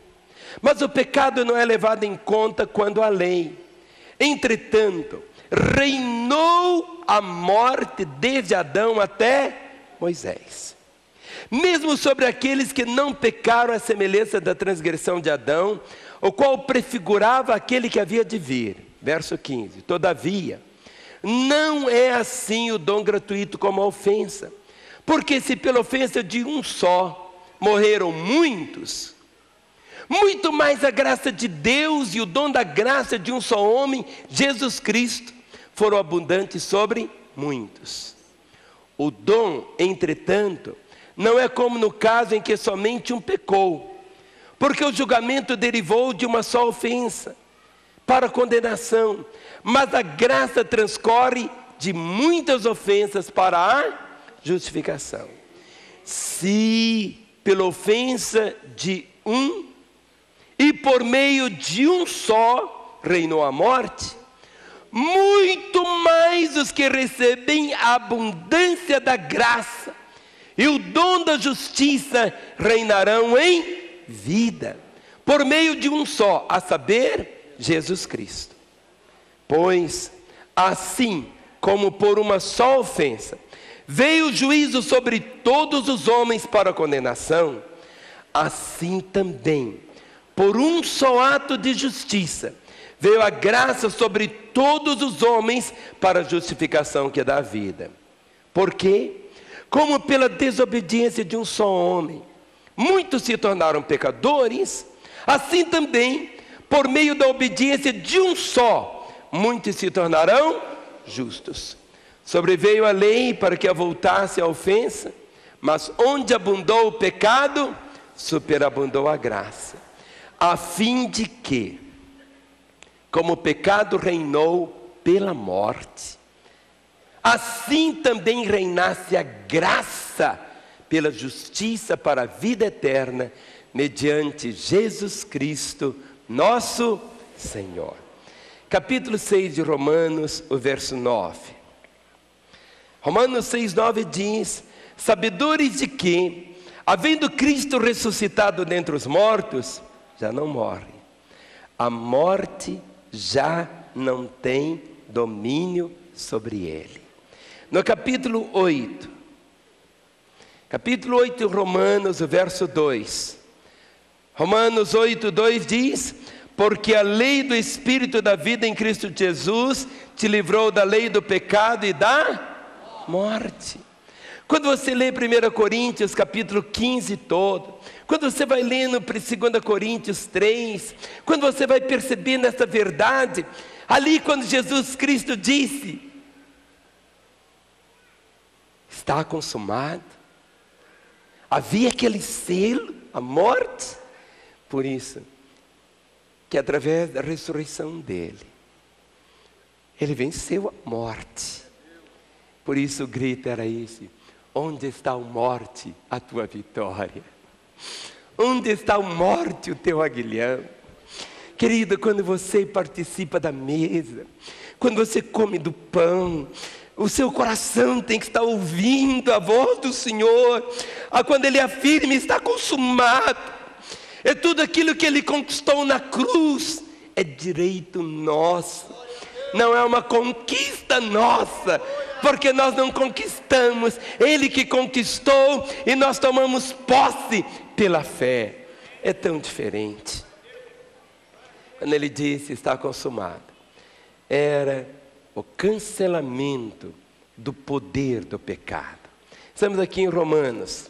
mas o pecado não é levado em conta quando há lei. Entretanto, reinou a morte desde Adão até Moisés, mesmo sobre aqueles que não pecaram à semelhança da transgressão de Adão, o qual prefigurava aquele que havia de vir. Verso 15. Todavia, não é assim o dom gratuito como a ofensa. Porque se pela ofensa de um só morreram muitos, muito mais a graça de Deus e o dom da graça de um só homem, Jesus Cristo, foram abundantes sobre muitos. O dom, entretanto, não é como no caso em que somente um pecou, porque o julgamento derivou de uma só ofensa para condenação, mas a graça transcorre de muitas ofensas para a justificação. Se pela ofensa de um e por meio de um só reinou a morte, muito mais os que recebem a abundância da graça e o dom da justiça reinarão em vida, por meio de um só, a saber, Jesus Cristo. Pois, assim como por uma só ofensa veio o juízo sobre todos os homens para condenação, assim também, por um só ato de justiça, veio a graça sobre todos os homens para a justificação que dá vida. Porque, como pela desobediência de um só homem, muitos se tornaram pecadores, assim também, por meio da obediência de um só, muitos se tornarão justos. Sobreveio a lei para que avultasse a ofensa, mas onde abundou o pecado, superabundou a graça, a fim de que, como o pecado reinou pela morte, assim também reinasse a graça pela justiça para a vida eterna, mediante Jesus Cristo, nosso Senhor. Capítulo 6 de Romanos, o verso 9. Romanos 6,9 diz: sabedores de que, havendo Cristo ressuscitado dentre os mortos, já não morre. A morte já não tem domínio sobre ele. No capítulo 8 de Romanos, o verso 2. Romanos 8,2 diz: porque a lei do Espírito da vida em Cristo Jesus te livrou da lei do pecado e da morte. Quando você lê 1 Coríntios capítulo 15 todo, quando você vai lendo 2 Coríntios 3, quando você vai percebendo essa verdade, ali quando Jesus Cristo disse, está consumado, havia aquele selo, a morte, por isso, que através da ressurreição dele, ele venceu a morte. Por isso o grito era esse: onde está a morte, a tua vitória? Onde está a morte, o teu aguilhão? Querido, quando você participa da mesa, quando você come do pão, o seu coração tem que estar ouvindo a voz do Senhor. Quando Ele afirma, está consumado. É tudo aquilo que Ele conquistou na cruz, é direito nosso. Não é uma conquista nossa, porque nós não conquistamos, Ele que conquistou e nós tomamos posse pela fé. É tão diferente. Quando Ele disse está consumado, era o cancelamento do poder do pecado. Estamos aqui em Romanos,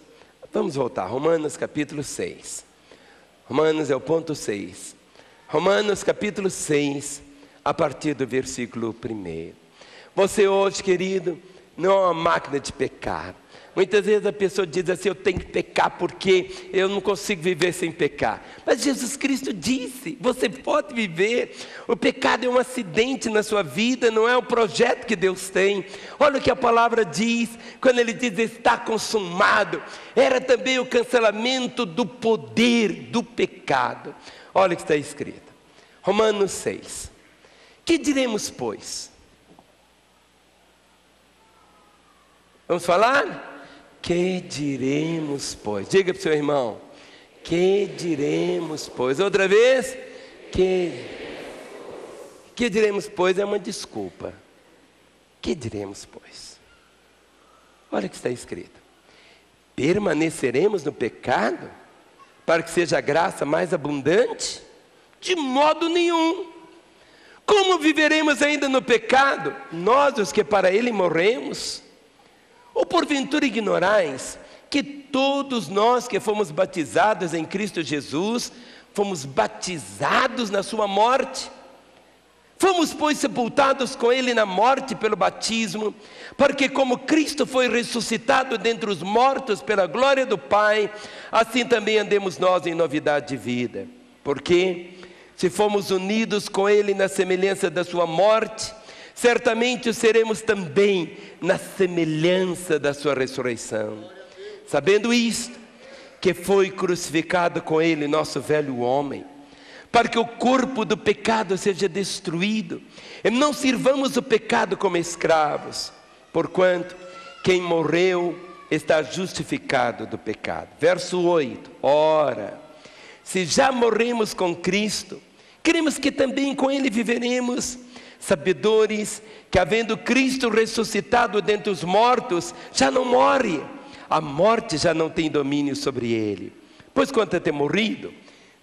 vamos voltar, Romanos capítulo 6. Romanos é o ponto 6. Romanos capítulo 6, a partir do versículo 1. Você hoje, querido, não é uma máquina de pecar. Muitas vezes a pessoa diz assim: eu tenho que pecar porque eu não consigo viver sem pecar. Mas Jesus Cristo disse: você pode viver. O pecado é um acidente na sua vida, não é um projeto que Deus tem. Olha o que a palavra diz, quando ele diz está consumado. Era também o cancelamento do poder do pecado. Olha o que está escrito. Romanos 6. Que diremos, pois? Vamos falar? Que diremos, pois? Diga para o seu irmão. Que diremos, pois? Outra vez. Que diremos, pois? É uma desculpa. Que diremos, pois? Olha o que está escrito. Permaneceremos no pecado para que seja a graça mais abundante? De modo nenhum. Como viveremos ainda no pecado? Nós, os que para ele morremos? Ou porventura ignorais que todos nós que fomos batizados em Cristo Jesus, fomos batizados na sua morte? Fomos, pois, sepultados com ele na morte pelo batismo, para que como Cristo foi ressuscitado dentre os mortos pela glória do Pai, assim também andemos nós em novidade de vida. Porque se fomos unidos com ele na semelhança da sua morte, certamente o seremos também na semelhança da sua ressurreição. Sabendo isto, que foi crucificado com ele nosso velho homem, para que o corpo do pecado seja destruído, e não sirvamos o pecado como escravos, porquanto quem morreu está justificado do pecado. Verso 8, ora, se já morremos com Cristo, queremos que também com ele viveremos, sabedores que havendo Cristo ressuscitado dentre os mortos, já não morre, a morte já não tem domínio sobre ele. Pois quanto a ter morrido,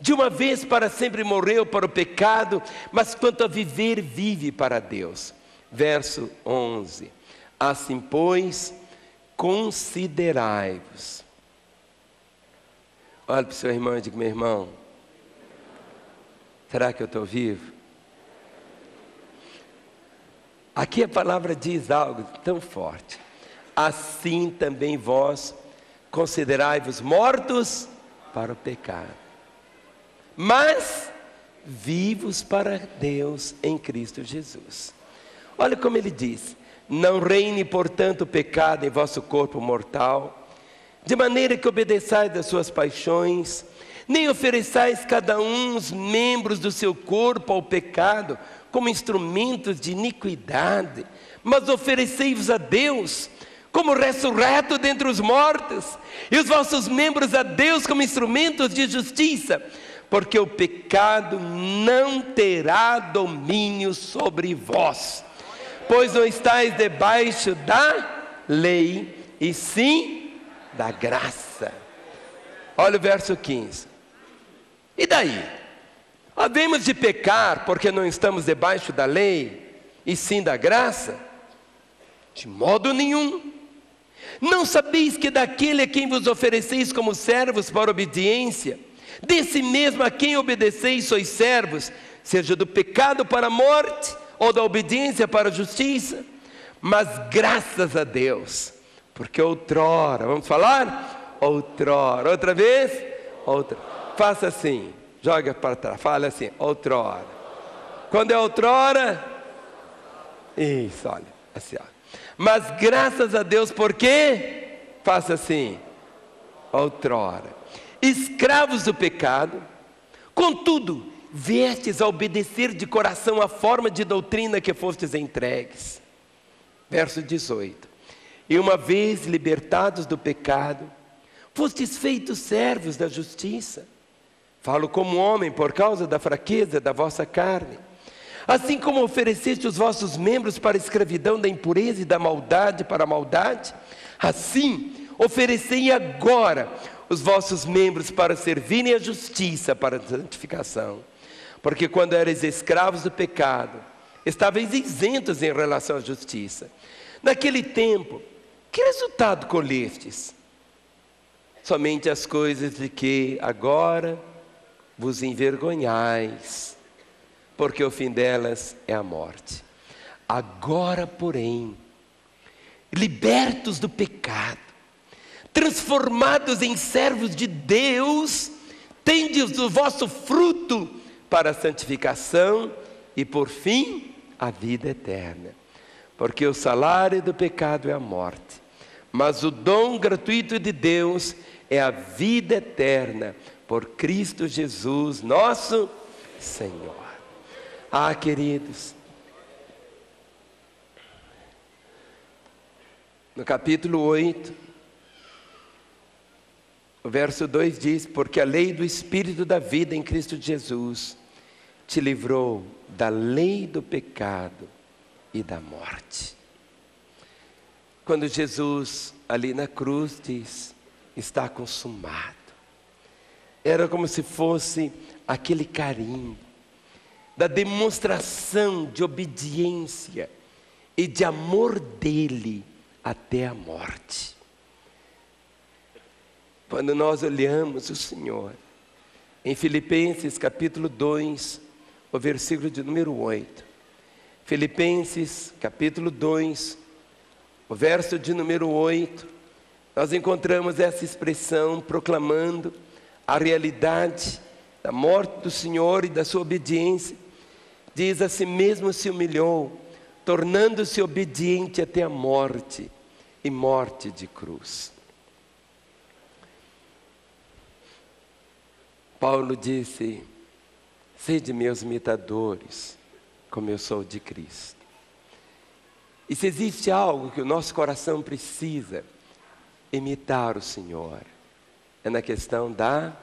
de uma vez para sempre morreu para o pecado, mas quanto a viver, vive para Deus. Verso 11, assim pois, considerai-vos. Olha para o seu irmão e diga: meu irmão, será que eu estou vivo? Aqui a palavra diz algo tão forte. Assim também vós considerai-vos mortos para o pecado, mas vivos para Deus em Cristo Jesus. Olha como ele diz: não reine portanto o pecado em vosso corpo mortal, de maneira que obedeçais às suas paixões, nem ofereçais cada um os membros do seu corpo ao pecado, como instrumentos de iniquidade, mas oferecei-vos a Deus como ressurreto dentre os mortos, e os vossos membros a Deus como instrumentos de justiça, porque o pecado não terá domínio sobre vós, pois não estáis debaixo da lei, e sim da graça. Olha o verso 15. E daí? Havemos de pecar porque não estamos debaixo da lei, e sim da graça? De modo nenhum. Não sabeis que daquele a quem vos ofereceis como servos para obediência, desse mesmo a quem obedeceis sois servos, seja do pecado para a morte, ou da obediência para a justiça? Mas graças a Deus, porque outrora, vamos falar? Outrora, outra vez? Outra. Faça assim, joga para trás, fala assim, outrora. Quando é outrora? Isso, olha, assim, ó. Mas graças a Deus, por quê? Faça assim, outrora, escravos do pecado, contudo, viestes a obedecer de coração a forma de doutrina que fostes entregues. Verso 18, e uma vez libertados do pecado, fostes feitos servos da justiça. Falo como homem por causa da fraqueza da vossa carne. Assim como ofereceste os vossos membros para a escravidão da impureza e da maldade para a maldade, assim oferecei agora os vossos membros para servirem a justiça para a santificação. Porque quando erais escravos do pecado, estavais isentos em relação à justiça. Naquele tempo, que resultado colhestes? Somente as coisas de que agora vos envergonhais, porque o fim delas é a morte. Agora, porém, libertos do pecado, transformados em servos de Deus, tendes o vosso fruto para a santificação e por fim a vida eterna. Porque o salário do pecado é a morte, mas o dom gratuito de Deus é a vida eterna por Cristo Jesus, nosso Senhor. Ah, queridos, no capítulo 8, o verso 2 diz: porque a lei do Espírito da vida em Cristo Jesus te livrou da lei do pecado e da morte. Quando Jesus ali na cruz diz: está consumado, era como se fosse aquele carimbo da demonstração de obediência e de amor dele até a morte. Quando nós olhamos o Senhor, em Filipenses capítulo 2, o versículo de número 8. Filipenses capítulo 2, o verso de número 8, nós encontramos essa expressão proclamando a realidade da morte do Senhor e da sua obediência. Diz: a si mesmo se humilhou, tornando-se obediente até a morte, e morte de cruz. Paulo disse: sede meus imitadores, como eu sou de Cristo. E se existe algo que o nosso coração precisa imitar o Senhor, é na questão da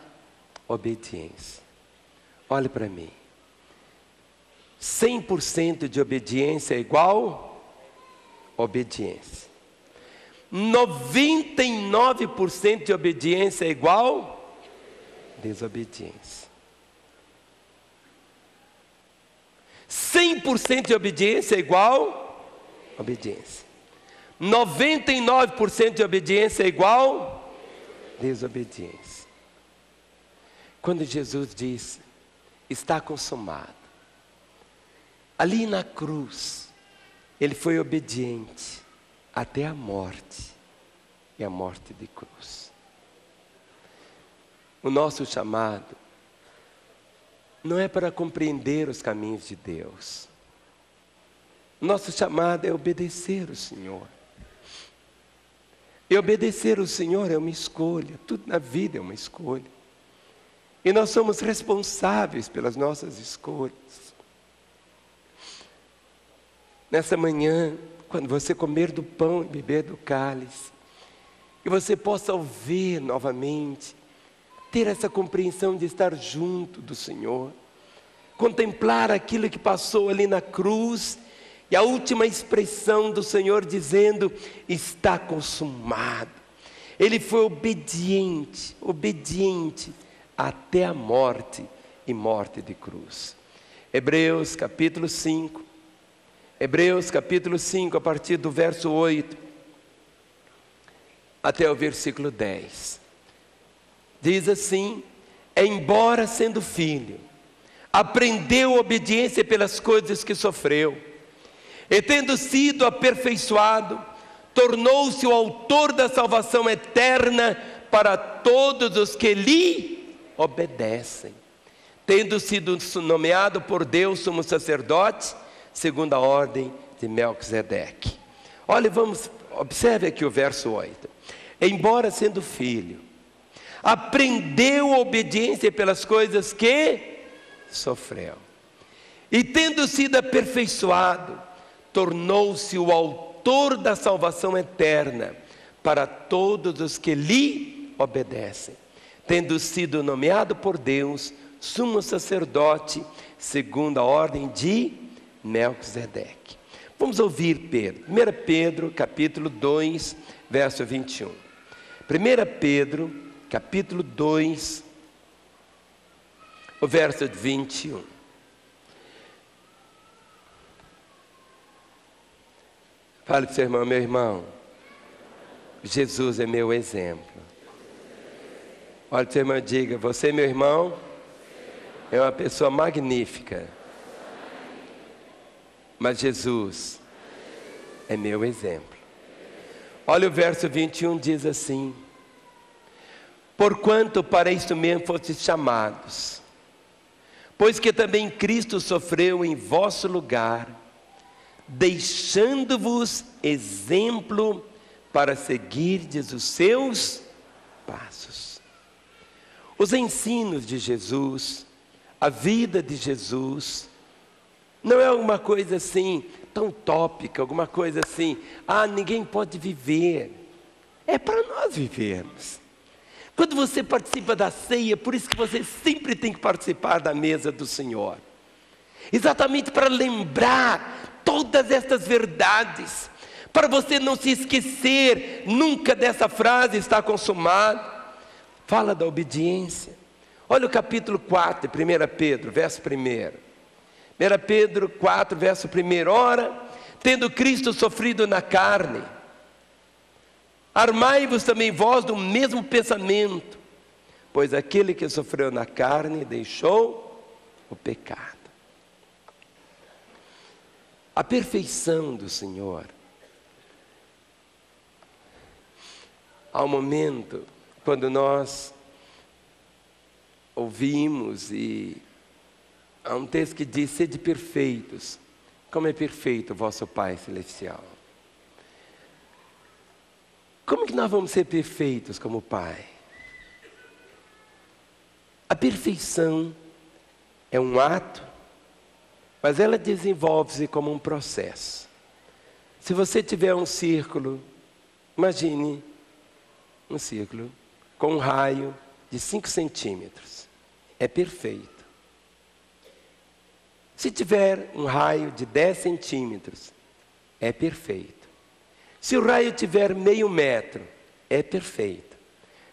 obediência. Olhe para mim. 100% de obediência é igual obediência. 99% de obediência é igual desobediência. 100% de obediência é igual obediência. 99% de obediência é igual desobediência. Quando Jesus disse: está consumado, ali na cruz, ele foi obediente até a morte, e a morte de cruz. O nosso chamado não é para compreender os caminhos de Deus. O nosso chamado é obedecer o Senhor. E obedecer o Senhor é uma escolha, tudo na vida é uma escolha. E nós somos responsáveis pelas nossas escolhas. Nessa manhã, quando você comer do pão e beber do cálice, que você possa ouvir novamente, ter essa compreensão de estar junto do Senhor, contemplar aquilo que passou ali na cruz, e a última expressão do Senhor dizendo: está consumado. Ele foi obediente, obediente até a morte, e morte de cruz. Hebreus capítulo 5, Hebreus capítulo 5, a partir do verso 8 até o versículo 10. Diz assim: embora sendo filho, aprendeu obediência pelas coisas que sofreu, e tendo sido aperfeiçoado, tornou-se o autor da salvação eterna para todos os que lhe obedecem, tendo sido nomeado por Deus sumo sacerdote, segundo a ordem de Melquisedeque. Olha, observe aqui o verso 8. Embora sendo filho, aprendeu a obediência pelas coisas que sofreu, e tendo sido aperfeiçoado, tornou-se o autor da salvação eterna para todos os que lhe obedecem, tendo sido nomeado por Deus sumo sacerdote, segundo a ordem de Melquisedeque. Vamos ouvir Pedro. 1 Pedro capítulo 2, verso 21. 1 Pedro capítulo 2, o verso 21. Fale para o seu irmão: meu irmão, Jesus é meu exemplo. Olha para o seu irmão e diga: você, meu irmão, é uma pessoa magnífica, mas Jesus é meu exemplo. Olha o verso 21, diz assim: porquanto para isto mesmo fostes chamados, pois que também Cristo sofreu em vosso lugar, deixando-vos exemplo para seguirdes os seus passos. Os ensinos de Jesus, a vida de Jesus, não é alguma coisa assim, tão utópica, alguma coisa assim, ninguém pode viver. É para nós vivermos. Quando você participa da ceia, por isso que você sempre tem que participar da mesa do Senhor. Exatamente para lembrar todas estas verdades, para você não se esquecer nunca dessa frase, está consumado. Fala da obediência. Olha o capítulo 4, 1 Pedro, verso 1. 1 Pedro 4, verso 1. Ora, tendo Cristo sofrido na carne, armai-vos também vós do mesmo pensamento, pois aquele que sofreu na carne deixou o pecado. A perfeição do Senhor. Há um momento quando nós ouvimos e há um texto que diz: sede perfeitos, como é perfeito o vosso Pai Celestial. Como que nós vamos ser perfeitos como o Pai? A perfeição é um ato, mas ela desenvolve-se como um processo. Se você tiver um círculo, imagine um círculo com um raio de 5 centímetros. É perfeito. Se tiver um raio de 10 centímetros, é perfeito. Se o raio tiver meio metro, é perfeito.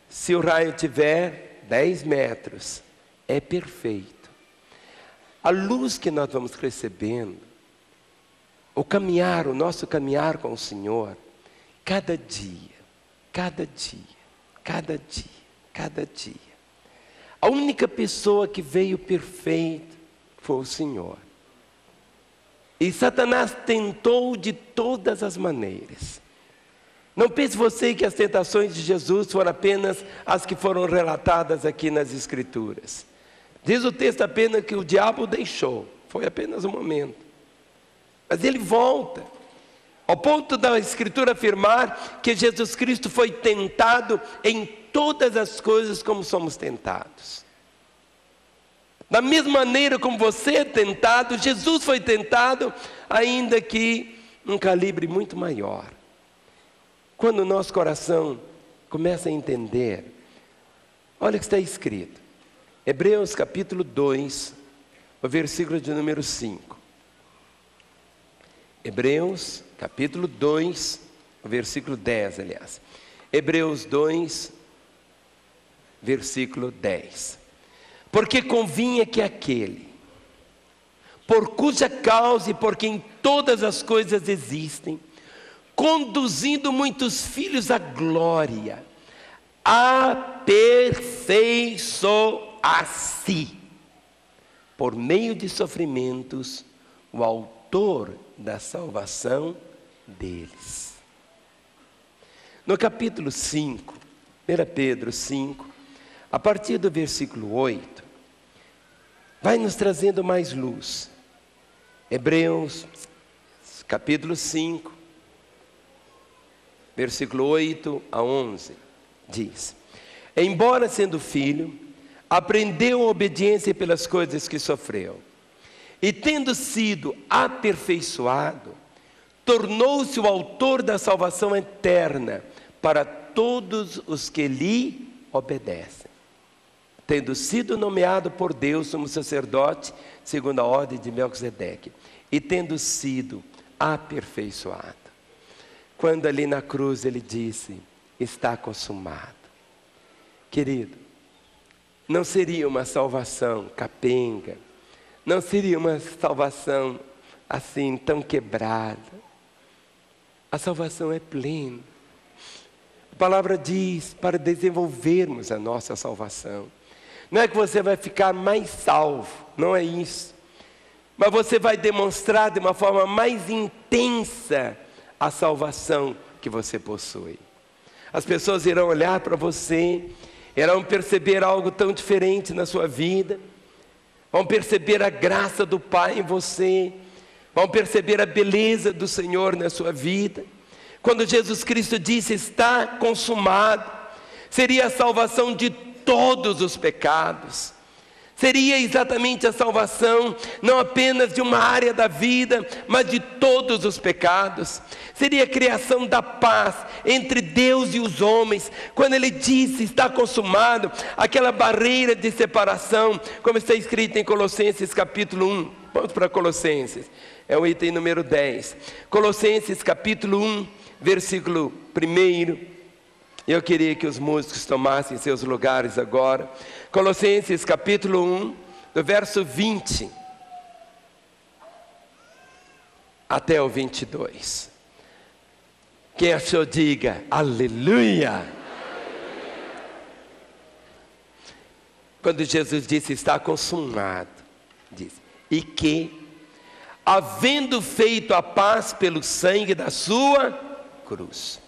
Se o raio tiver 10 metros, é perfeito. A luz que nós vamos recebendo, o nosso caminhar com o Senhor, cada dia, cada dia, cada dia, cada dia. A única pessoa que veio perfeito foi o Senhor. E Satanás tentou de todas as maneiras. Não pense você que as tentações de Jesus foram apenas as que foram relatadas aqui nas Escrituras. Diz o texto apenas que o diabo deixou. Foi apenas um momento. Mas ele volta. Ao ponto da Escritura afirmar que Jesus Cristo foi tentado em todas as coisas como somos tentados. Da mesma maneira como você é tentado, Jesus foi tentado, ainda que num calibre muito maior. Quando o nosso coração começa a entender, olha o que está escrito. Hebreus capítulo 2, o versículo de número 5. Hebreus capítulo 2, o versículo 10, aliás. Hebreus 2, versículo 10. Porque convinha que aquele, por cuja causa e por quem todas as coisas existem, conduzindo muitos filhos à glória, aperfeiçoasse, por meio de sofrimentos, o autor da salvação deles. No capítulo 5, 1 Pedro 5, a partir do versículo 8, vai nos trazendo mais luz. Hebreus, capítulo 5, versículo 8 a 11, diz: embora sendo filho, aprendeu a obediência pelas coisas que sofreu, e tendo sido aperfeiçoado, tornou-se o autor da salvação eterna para todos os que lhe obedecem, tendo sido nomeado por Deus como sacerdote segundo a ordem de Melquisedeque, e tendo sido aperfeiçoado. Quando ali na cruz ele disse: está consumado. Querido, não seria uma salvação capenga, não seria uma salvação assim tão quebrada. A salvação é plena. A palavra diz para desenvolvermos a nossa salvação. Não é que você vai ficar mais salvo, não é isso. Mas você vai demonstrar de uma forma mais intensa a salvação que você possui. As pessoas irão olhar para você, irão perceber algo tão diferente na sua vida, vão perceber a graça do Pai em você, vão perceber a beleza do Senhor na sua vida. Quando Jesus Cristo disse, está consumado, seria a salvação de todos os pecados. Seria exatamente a salvação, não apenas de uma área da vida, mas de todos os pecados. Seria a criação da paz entre Deus e os homens. Quando Ele disse, está consumado, aquela barreira de separação, como está escrito em Colossenses capítulo 1. Vamos para Colossenses, é o item número 10. Colossenses capítulo 1, versículo 1. Eu queria que os músicos tomassem seus lugares agora. Colossenses capítulo 1, do verso 20 até o 22. Quem achou, diga aleluia. Quando Jesus disse, está consumado, diz, e que, havendo feito a paz pelo sangue da sua cruz,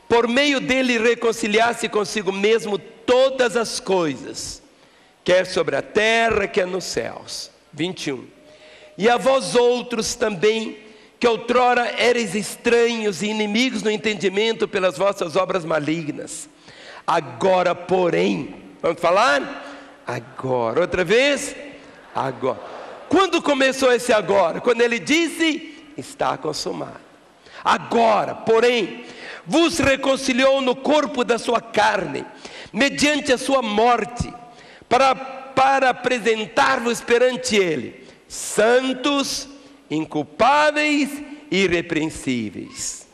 por meio dele reconciliasse consigo mesmo todas as coisas, quer sobre a terra, quer nos céus. 21. E a vós outros também, que outrora eres estranhos e inimigos no entendimento pelas vossas obras malignas. Agora, porém, vamos falar? Agora, outra vez? Agora. Quando começou esse agora? Quando ele disse, está consumado. Agora, porém, vos reconciliou no corpo da sua carne, mediante a sua morte, para apresentar-vos perante Ele, santos, inculpáveis e irrepreensíveis.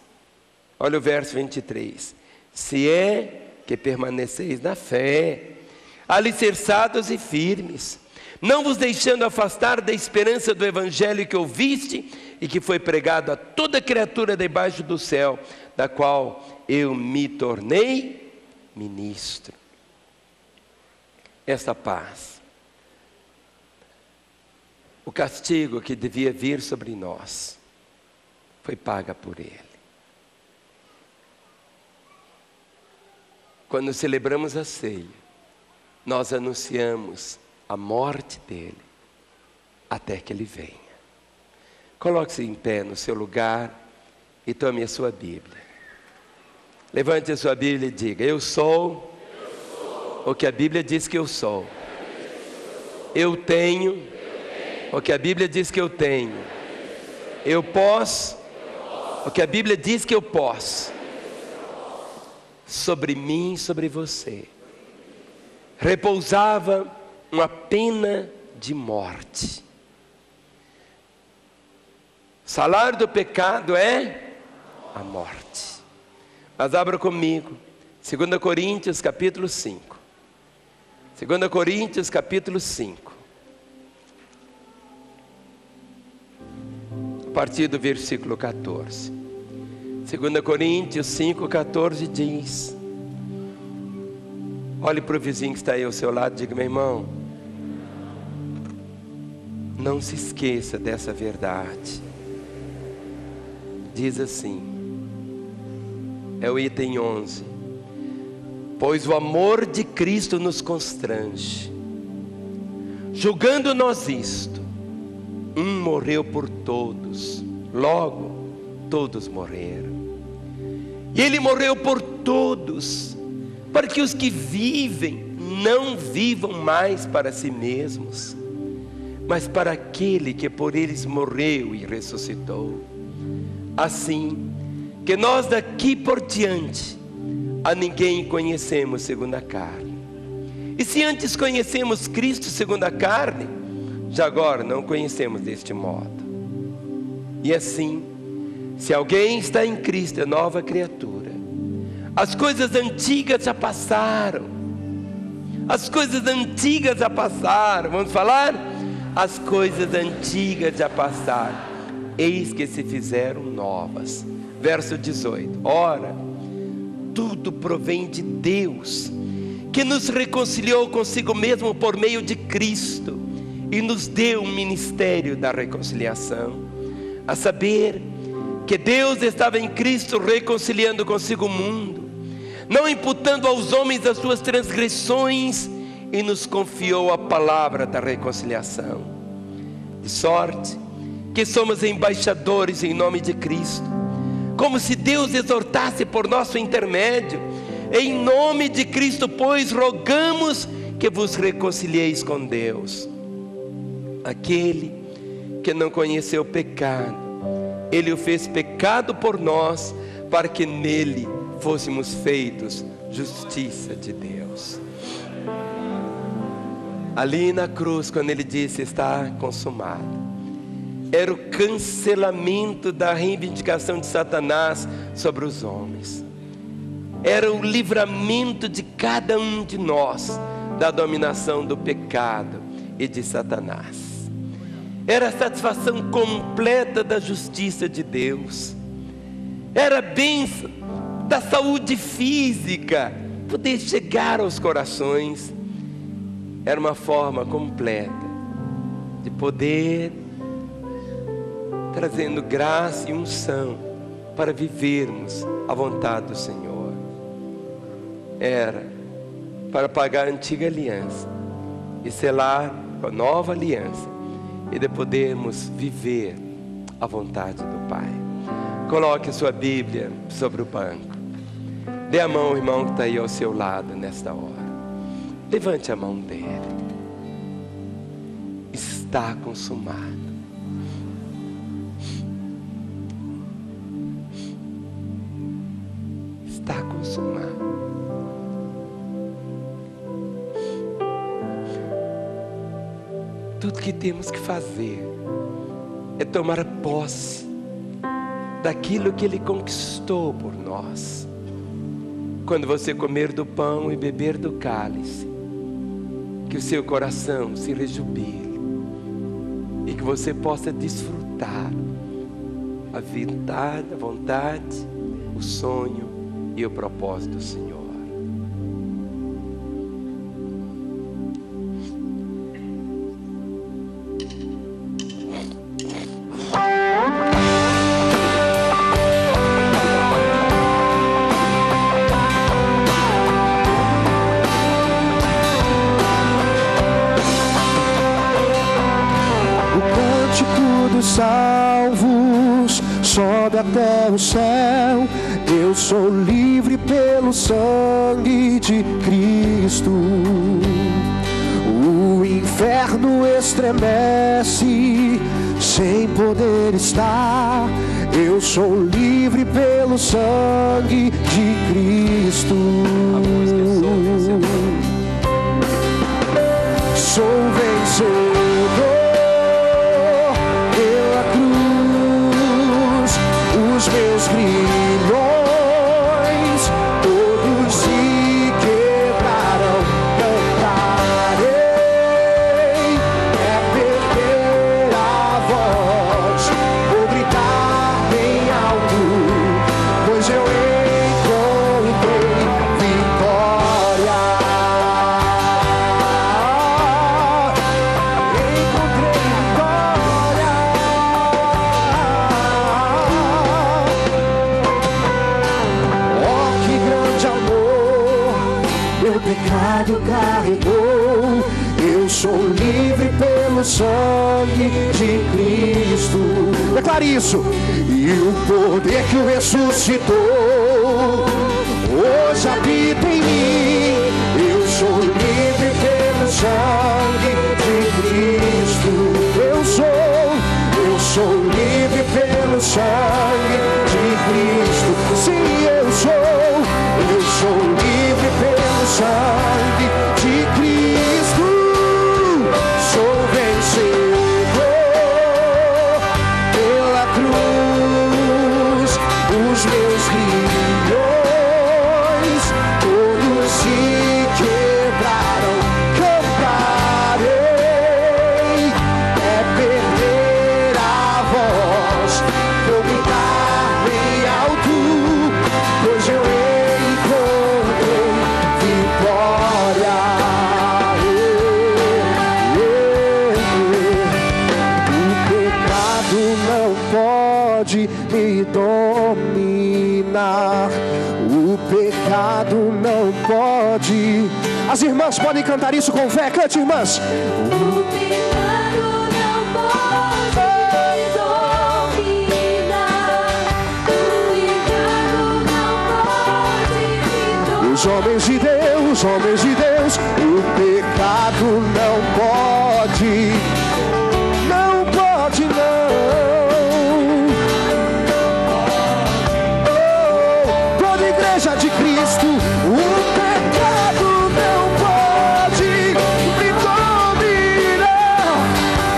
Olha o verso 23. Se é que permaneceis na fé, alicerçados e firmes, não vos deixando afastar da esperança do evangelho que ouviste e que foi pregado a toda criatura debaixo do céu, da qual eu me tornei ministro. Esta paz, o castigo que devia vir sobre nós, foi paga por Ele. Quando celebramos a ceia, nós anunciamos a morte dEle, até que Ele venha. Coloque-se em pé no seu lugar e tome a sua Bíblia. Levante a sua Bíblia e diga, eu sou o que a Bíblia diz que eu sou. Eu tenho o que a Bíblia diz que eu tenho. Eu posso o que a Bíblia diz que eu posso. Sobre mim, sobre você, repousava uma pena de morte. O salário do pecado é a morte. Mas abra comigo 2 Coríntios capítulo 5. 2 Coríntios capítulo 5. A partir do versículo 14. 2 Coríntios 5, 14 diz. Olhe para o vizinho que está aí ao seu lado e diga, meu irmão, não se esqueça dessa verdade. Diz assim, é o item 11. Pois o amor de Cristo nos constrange, julgando nós isto, um morreu por todos, logo todos morreram. E Ele morreu por todos, para que os que vivem não vivam mais para si mesmos, mas para aquele que por eles morreu e ressuscitou. Assim que nós daqui por diante a ninguém conhecemos segundo a carne. E se antes conhecemos Cristo segundo a carne, já agora não conhecemos deste modo. E assim, se alguém está em Cristo, é nova criatura. As coisas antigas já passaram. As coisas antigas já passaram. Vamos falar? As coisas antigas já passaram. Eis que se fizeram novas. Verso 18. Ora, tudo provém de Deus, que nos reconciliou consigo mesmo por meio de Cristo, e nos deu um ministério da reconciliação, a saber, porque Deus estava em Cristo reconciliando consigo o mundo, não imputando aos homens as suas transgressões, e nos confiou a palavra da reconciliação. De sorte que somos embaixadores em nome de Cristo, como se Deus exortasse por nosso intermédio. Em nome de Cristo, pois, rogamos que vos reconcilieis com Deus. Aquele que não conheceu o pecado, Ele o fez pecado por nós, para que nele fôssemos feitos justiça de Deus. Ali na cruz, quando Ele disse está consumado, era o cancelamento da reivindicação de Satanás sobre os homens. Era o livramento de cada um de nós da dominação do pecado e de Satanás. Era a satisfação completa da justiça de Deus. Era a bênção da saúde física, poder chegar aos corações. Era uma forma completa de poder, trazendo graça e unção para vivermos a vontade do Senhor. Era para pagar a antiga aliança e selar a nova aliança, e de podermos viver a vontade do Pai. Coloque a sua Bíblia sobre o banco. Dê a mão ao irmão que está aí ao seu lado nesta hora. Levante a mão dele. Está consumado. Está consumado. Tudo que temos que fazer é tomar posse daquilo que Ele conquistou por nós. Quando você comer do pão e beber do cálice, que o seu coração se rejubile e que você possa desfrutar a vontade, o sonho e o propósito do Senhor. Salvos, sobe até o céu. Eu sou livre pelo sangue de Cristo. O inferno estremece sem poder estar. Eu sou livre pelo sangue de Cristo. Sou vencedor. Os meus grilhões todos se quebrarão. Cantarei, é perder a voz, vou gritar bem alto, pois eu encontrei vitória. Encontrei vitória. Pecado carregou, eu sou livre pelo sangue de Cristo. Declare isso. E o poder que o ressuscitou hoje habita em mim. Eu sou livre pelo sangue de Cristo. Eu sou livre pelo sangue de Cristo. Sim, eu sou livre pelo sangue de Cristo. Sou vencedor pela cruz. Os meus grilhões todos se quebraram. Cantarei, é perder a voz, vou gritar bem alto, pois eu encontrei vitória. pecado não pode. As irmãs podem cantar isso com fé. Cante, irmãs. O pecado não pode me dominar. O pecado não pode me dominar. Os homens de Deus, o pecado não pode. Não pode, não. Toda igreja de Cristo, o pecado não pode me dominar.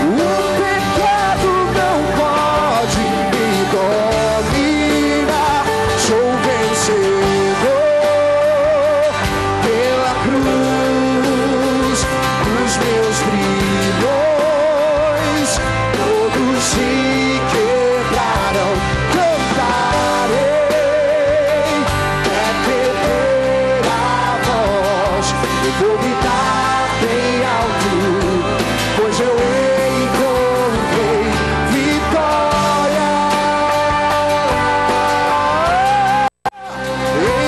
O pecado não pode me dominar. Sou vencedor pela cruz, os meus grilhões todos se quebraram. Cantarei até perder a voz, eu vou gritar bem alto, pois eu encontrei vitória.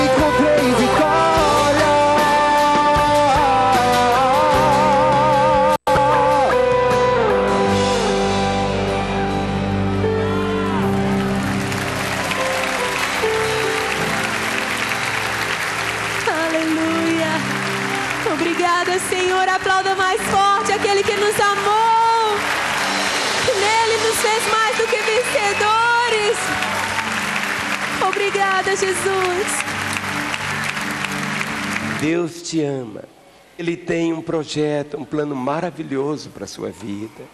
Encontrei vitória. Aleluia. Obrigada, Senhor. Aplauda mais forte aquele que nos amou. Que nele nos fez mais do que vencedores. Obrigada, Jesus. Deus te ama. Ele tem um projeto, um plano maravilhoso para a sua vida.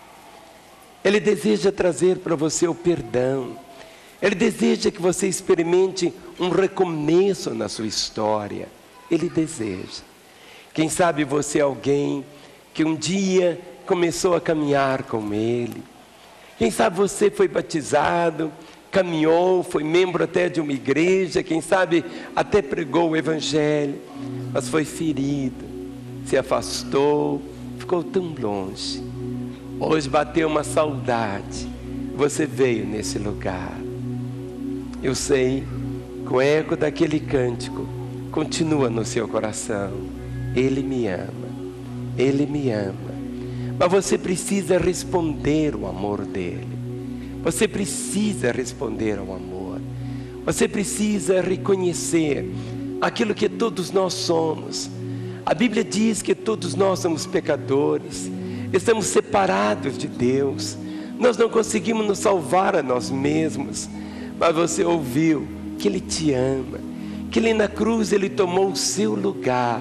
Ele deseja trazer para você o perdão. Ele deseja que você experimente um recomeço na sua história. Ele deseja. Quem sabe você é alguém que um dia começou a caminhar com Ele. Quem sabe você foi batizado, caminhou, foi membro até de uma igreja, quem sabe até pregou o Evangelho, mas foi ferido, se afastou, ficou tão longe. Hoje bateu uma saudade, você veio nesse lugar. Eu sei que o eco daquele cântico continua no seu coração. Ele me ama, Ele me ama. Mas você precisa responder o amor dEle. Você precisa responder ao amor. Você precisa reconhecer aquilo que todos nós somos. A Bíblia diz que todos nós somos pecadores. Estamos separados de Deus. Nós não conseguimos nos salvar a nós mesmos. Mas você ouviu que Ele te ama. Que Ele na cruz, Ele tomou o seu lugar.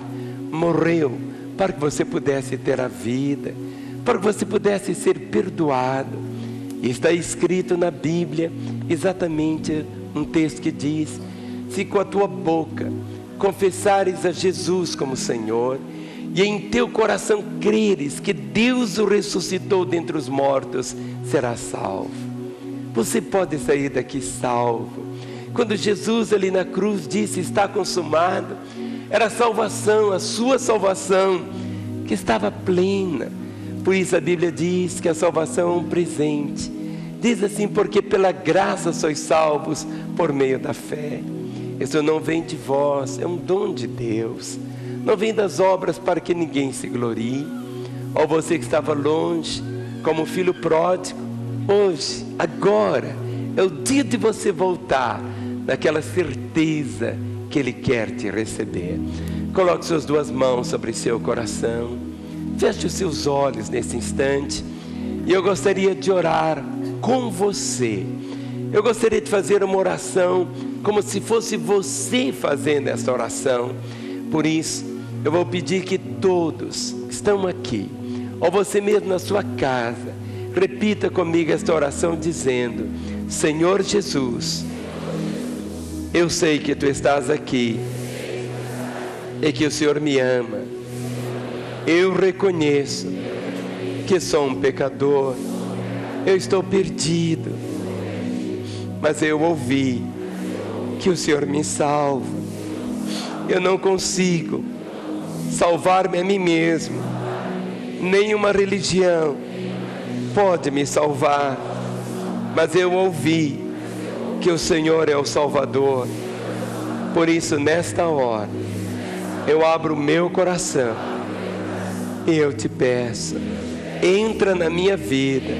Morreu para que você pudesse ter a vida. Para que você pudesse ser perdoado. E está escrito na Bíblia exatamente um texto que diz: se com a tua boca confessares a Jesus como Senhor, e em teu coração creres que Deus o ressuscitou dentre os mortos, serás salvo. Você pode sair daqui salvo. Quando Jesus ali na cruz disse está consumado, era a salvação, a sua salvação, que estava plena. Por isso a Bíblia diz que a salvação é um presente. Diz assim: porque pela graça sois salvos por meio da fé. Isso não vem de vós, é um dom de Deus. Não vem das obras para que ninguém se glorie. Ou você que estava longe, como filho pródigo, hoje, agora, é o dia de você voltar, naquela certeza que Ele quer te receber. Coloque suas duas mãos sobre seu coração. Feche os seus olhos nesse instante. E eu gostaria de orar com você. Eu gostaria de fazer uma oração como se fosse você fazendo essa oração. Por isso, eu vou pedir que todos que estão aqui, ou você mesmo na sua casa, repita comigo esta oração dizendo: Senhor Jesus, eu sei que Tu estás aqui e que o Senhor me ama. Eu reconheço que sou um pecador. Eu estou perdido, mas eu ouvi que o Senhor me salva. Eu não consigo salvar-me a mim mesmo. Nenhuma religião pode me salvar, mas eu ouvi que o Senhor é o Salvador. Por isso, nesta hora, eu abro o meu coração e eu te peço, entra na minha vida,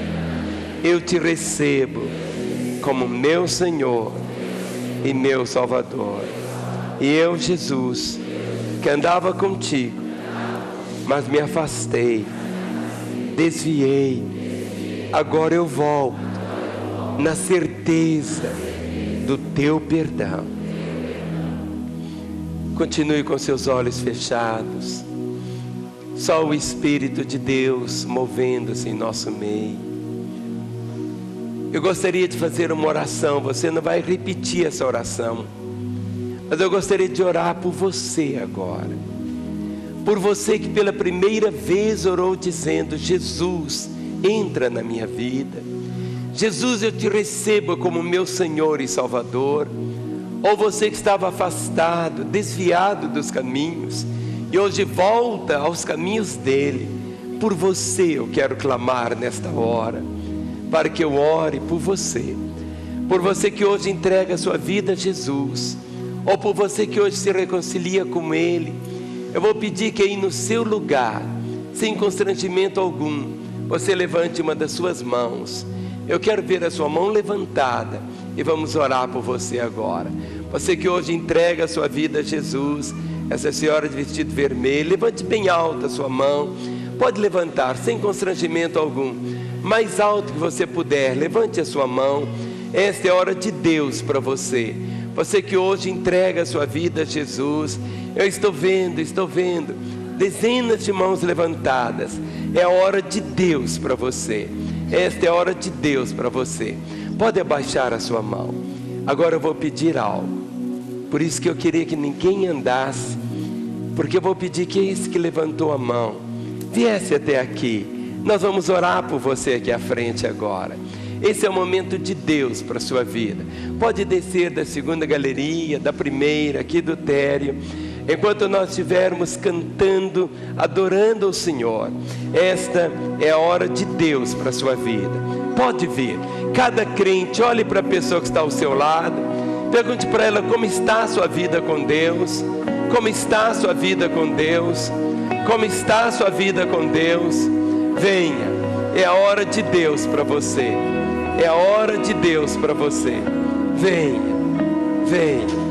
eu te recebo como meu Senhor e meu Salvador. E eu, Jesus, que andava contigo, mas me afastei, desviei, agora eu volto na certeza do teu perdão. Continue com seus olhos fechados. Só o Espírito de Deus movendo-se em nosso meio. Eu gostaria de fazer uma oração. Você não vai repetir essa oração, mas eu gostaria de orar por você agora. Por você que pela primeira vez orou dizendo: Jesus, entra na minha vida. Jesus, eu te recebo como meu Senhor e Salvador. Ou você que estava afastado, desviado dos caminhos, e hoje volta aos caminhos dele. Por você eu quero clamar nesta hora, para que eu ore por você. Por você que hoje entrega a sua vida a Jesus, ou por você que hoje se reconcilia com ele. Eu vou pedir que aí no seu lugar, sem constrangimento algum, você levante uma das suas mãos. Eu quero ver a sua mão levantada e vamos orar por você agora. Você que hoje entrega a sua vida a Jesus, essa senhora de vestido vermelho, levante bem alta a sua mão. Pode levantar sem constrangimento algum, mais alto que você puder, levante a sua mão. Esta é a hora de Deus para você. Você que hoje entrega a sua vida a Jesus, eu estou vendo dezenas de mãos levantadas. É a hora de Deus para você. Esta é a hora de Deus para você. Pode abaixar a sua mão. Agora eu vou pedir algo. Por isso que eu queria que ninguém andasse, porque eu vou pedir que esse que levantou a mão viesse até aqui. Nós vamos orar por você aqui à frente agora. Esse é o momento de Deus para a sua vida. Pode descer da segunda galeria, da primeira, aqui do térreo. Enquanto nós estivermos cantando, adorando o Senhor, esta é a hora de Deus para a sua vida. Pode vir. Cada crente, olhe para a pessoa que está ao seu lado, pergunte para ela como está a sua vida com Deus. Como está a sua vida com Deus? Como está a sua vida com Deus? Venha, é a hora de Deus para você. É a hora de Deus para você. Venha, venha.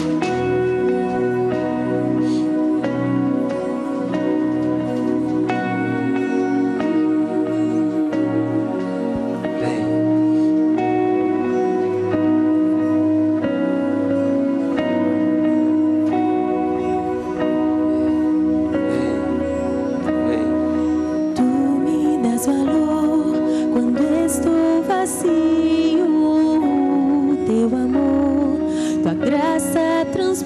Desejas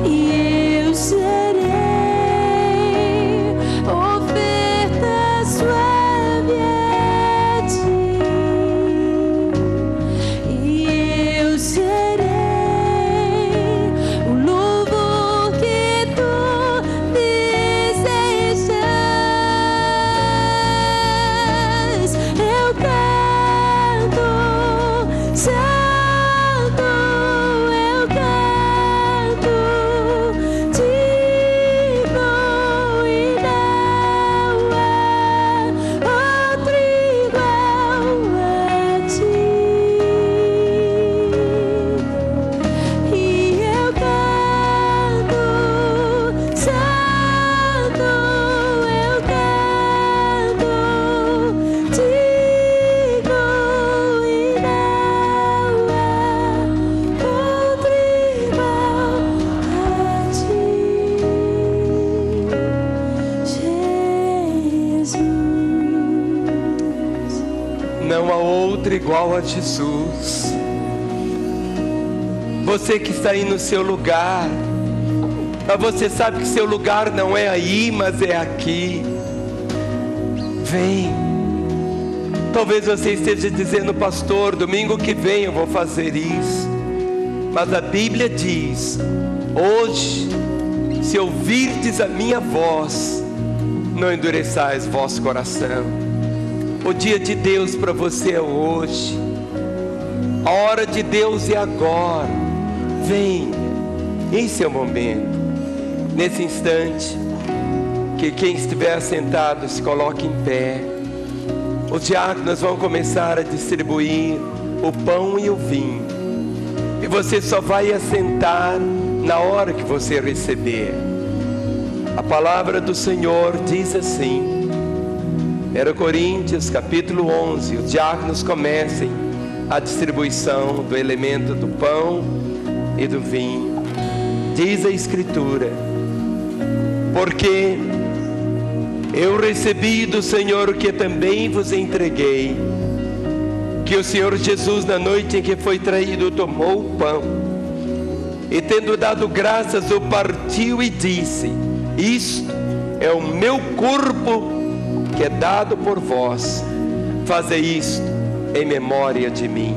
e eu serei oferta suave a ti, e eu serei o louvor que tu desejas. Eu canto santo, eu canto digno, e não há outro igual a ti. E eu canto santo, eu canto digno, e não há outro igual a ti, Jesus. Não há outro igual a Jesus. Você que está aí no seu lugar, mas você sabe que seu lugar não é aí, mas é aqui. Vem. Talvez você esteja dizendo: pastor, domingo que vem eu vou fazer isso. Mas a Bíblia diz: hoje, se ouvirdes a minha voz, não endureçais vosso coração. O dia de Deus para você é hoje. A hora de Deus é agora. Venha. Esse é o momento. Nesse instante, que quem estiver sentado se coloque em pé. Os diáconos vão começar a distribuir o pão e o vinho. E você só vai assentar na hora que você receber. A palavra do Senhor diz assim, 1 Coríntios capítulo 11, os diáconos comecem a distribuição do elemento do pão e do vinho. Diz a Escritura: porque eu recebi do Senhor o que também vos entreguei, que o Senhor Jesus, na noite em que foi traído, tomou o pão, e tendo dado graças, o partiu e disse: isto é o meu corpo que é dado por vós, fazei isto em memória de mim.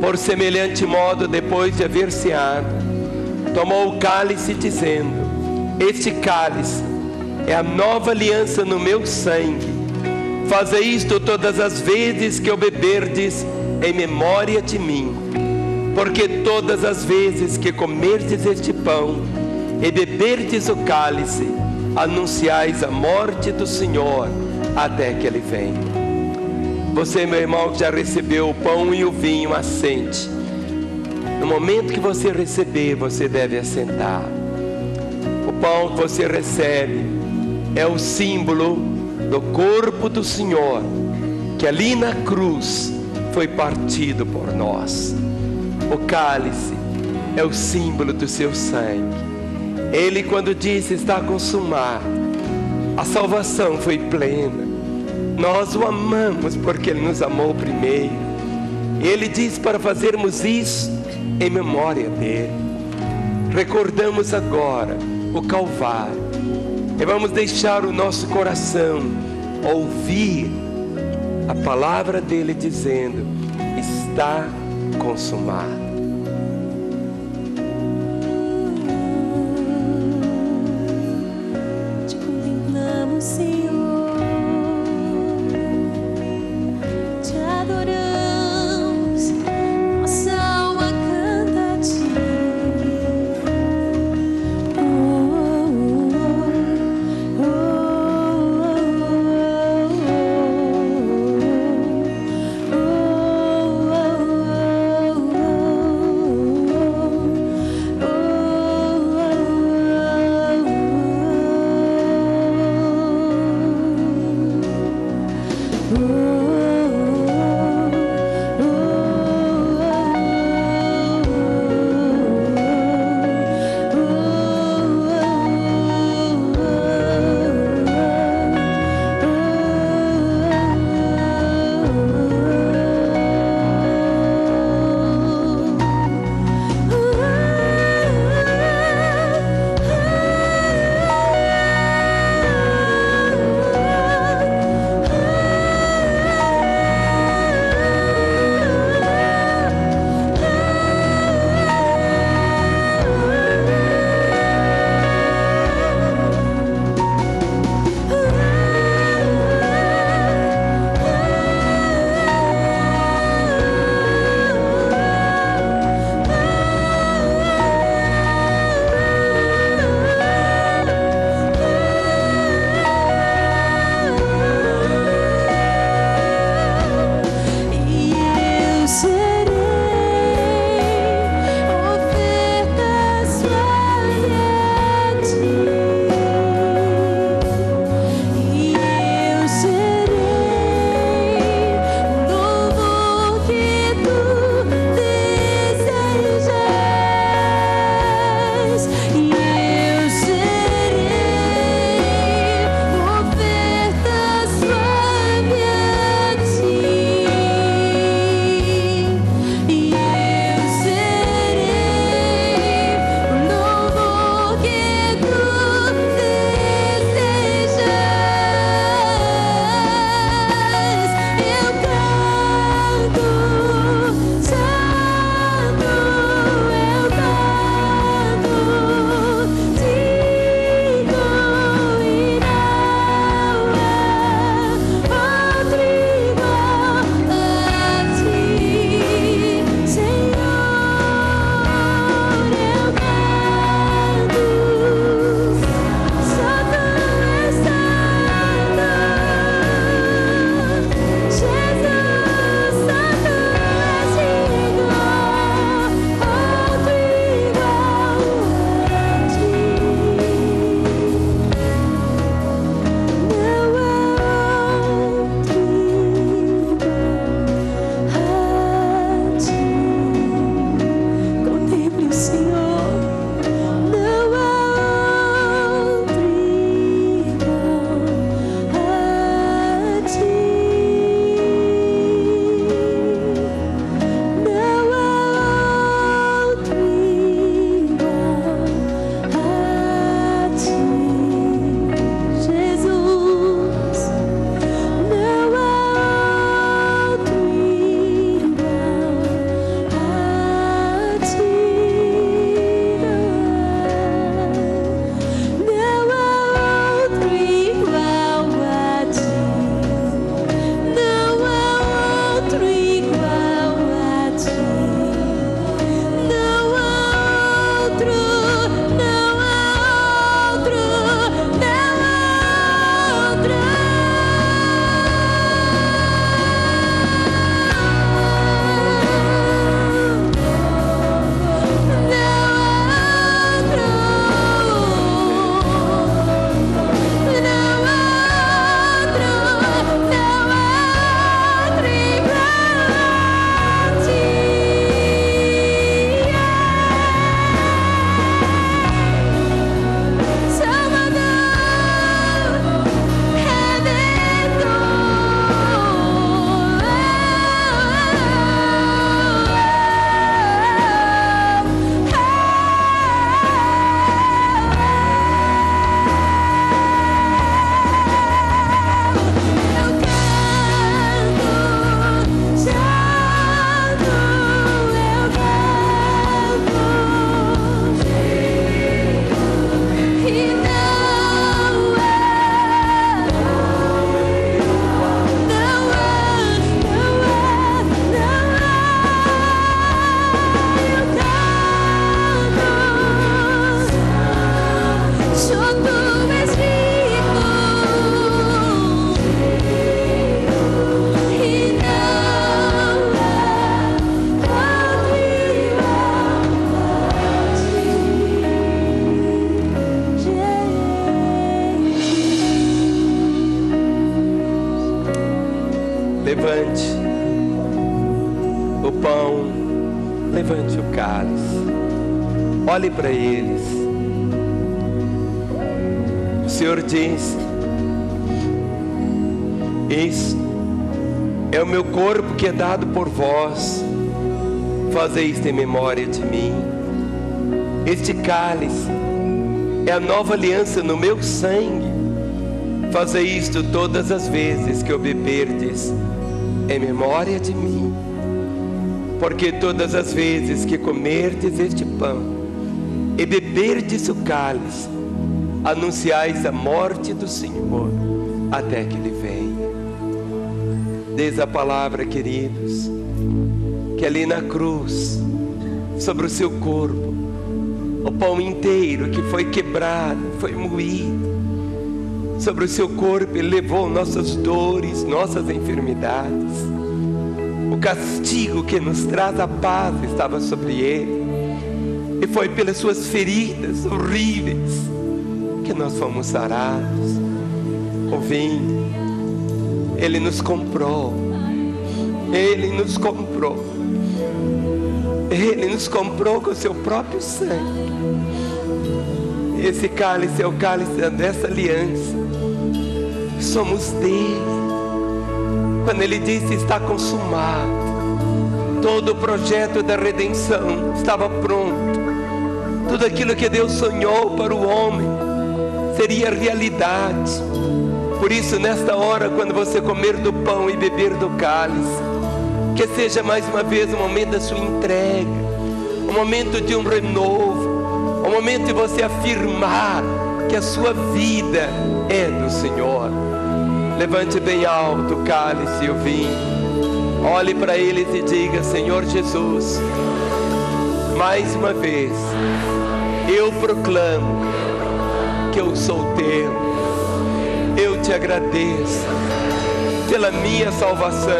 Por semelhante modo, depois de haver ceado, tomou o cálice, dizendo: este cálice é a nova aliança no meu sangue. Fazei isto todas as vezes que o beberdes em memória de mim. Porque todas as vezes que comerdes este pão e beberdes o cálice, anunciais a morte do Senhor até que Ele venha. Você, meu irmão, que já recebeu o pão e o vinho, assente. No momento que você receber, você deve assentar. O pão que você recebe é o símbolo do corpo do Senhor, que ali na cruz foi partido por nós. O cálice é o símbolo do seu sangue. Ele, quando disse está consumado, a salvação foi plena. Nós o amamos porque Ele nos amou primeiro. E Ele diz para fazermos isso em memória dEle. Recordamos agora o Calvário e vamos deixar o nosso coração ouvir a palavra dEle dizendo: está consumado. Te contemplamos, Senhor, te adoramos, nossa alma canta a ti. cálice. Olhe para eles. O Senhor diz: isso é o meu corpo que é dado por vós. Fazei isto em memória de mim. Este cálice é a nova aliança no meu sangue. Fazei isto todas as vezes que o beberdes em memória de mim. Porque todas as vezes que comerdes este pão e beberdes o cálice, anunciais a morte do Senhor até que Ele venha. Desde a palavra, queridos, que ali na cruz, sobre o seu corpo, o pão inteiro que foi quebrado, foi moído, sobre o seu corpo Ele levou nossas dores, nossas enfermidades. O castigo que nos traz a paz estava sobre Ele, e foi pelas suas feridas horríveis que nós fomos sarados. O vinho, Ele nos comprou. Ele nos comprou. Ele nos comprou com o seu próprio sangue. Esse cálice é o cálice dessa aliança. Somos dele. Quando Ele disse: está consumado, todo o projeto da redenção estava pronto. Tudo aquilo que Deus sonhou para o homem seria realidade. Por isso, nesta hora, quando você comer do pão e beber do cálice, que seja mais uma vez o momento da sua entrega, o momento de um renovo, o momento de você afirmar que a sua vida é do Senhor. Levante bem alto o cálice e o vinho. Olhe para eles e diga: Senhor Jesus, mais uma vez eu proclamo que eu sou teu. Eu te agradeço pela minha salvação,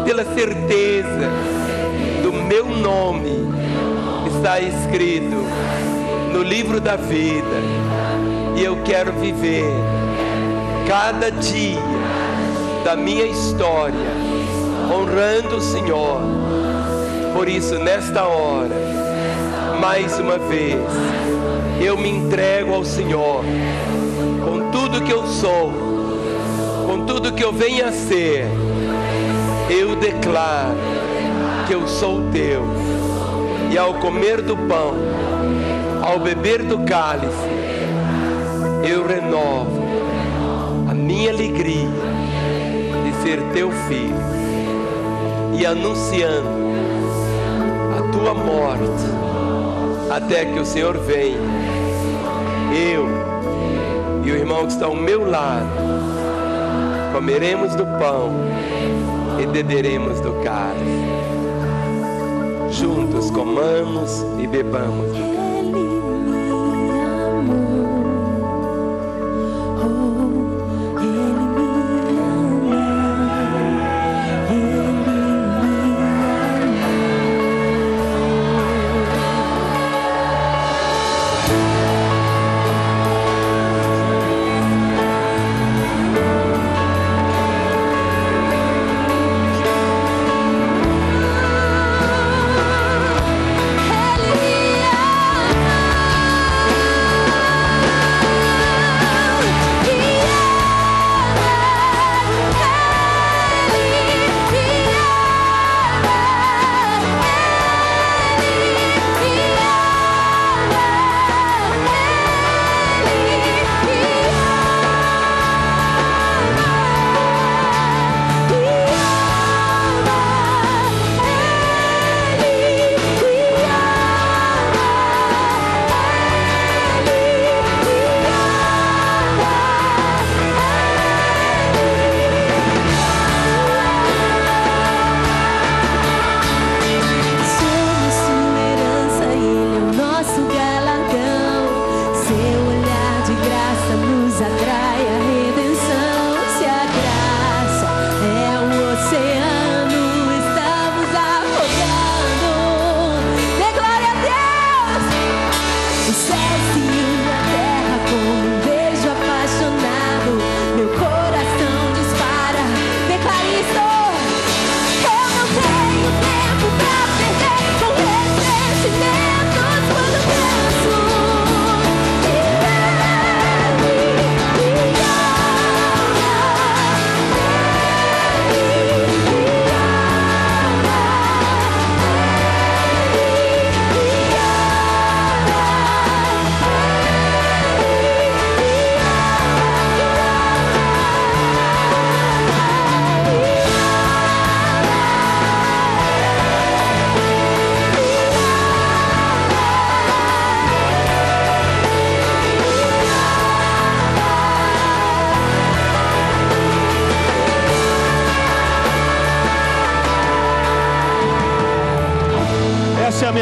pela certeza do meu nome está escrito no livro da vida, e eu quero viver cada dia da minha história honrando o Senhor. Por isso, nesta hora, mais uma vez, eu me entrego ao Senhor, com tudo que eu sou, com tudo que eu venho a ser. Eu declaro que eu sou teu, e ao comer do pão, ao beber do cálice, eu renovo a minha alegria de ser teu filho, e anunciando a tua morte até que o Senhor venha. Eu e o irmão que está ao meu lado comeremos do pão e beberemos do cálice. Juntos comamos e bebamos do cálice. Tempo pra perder com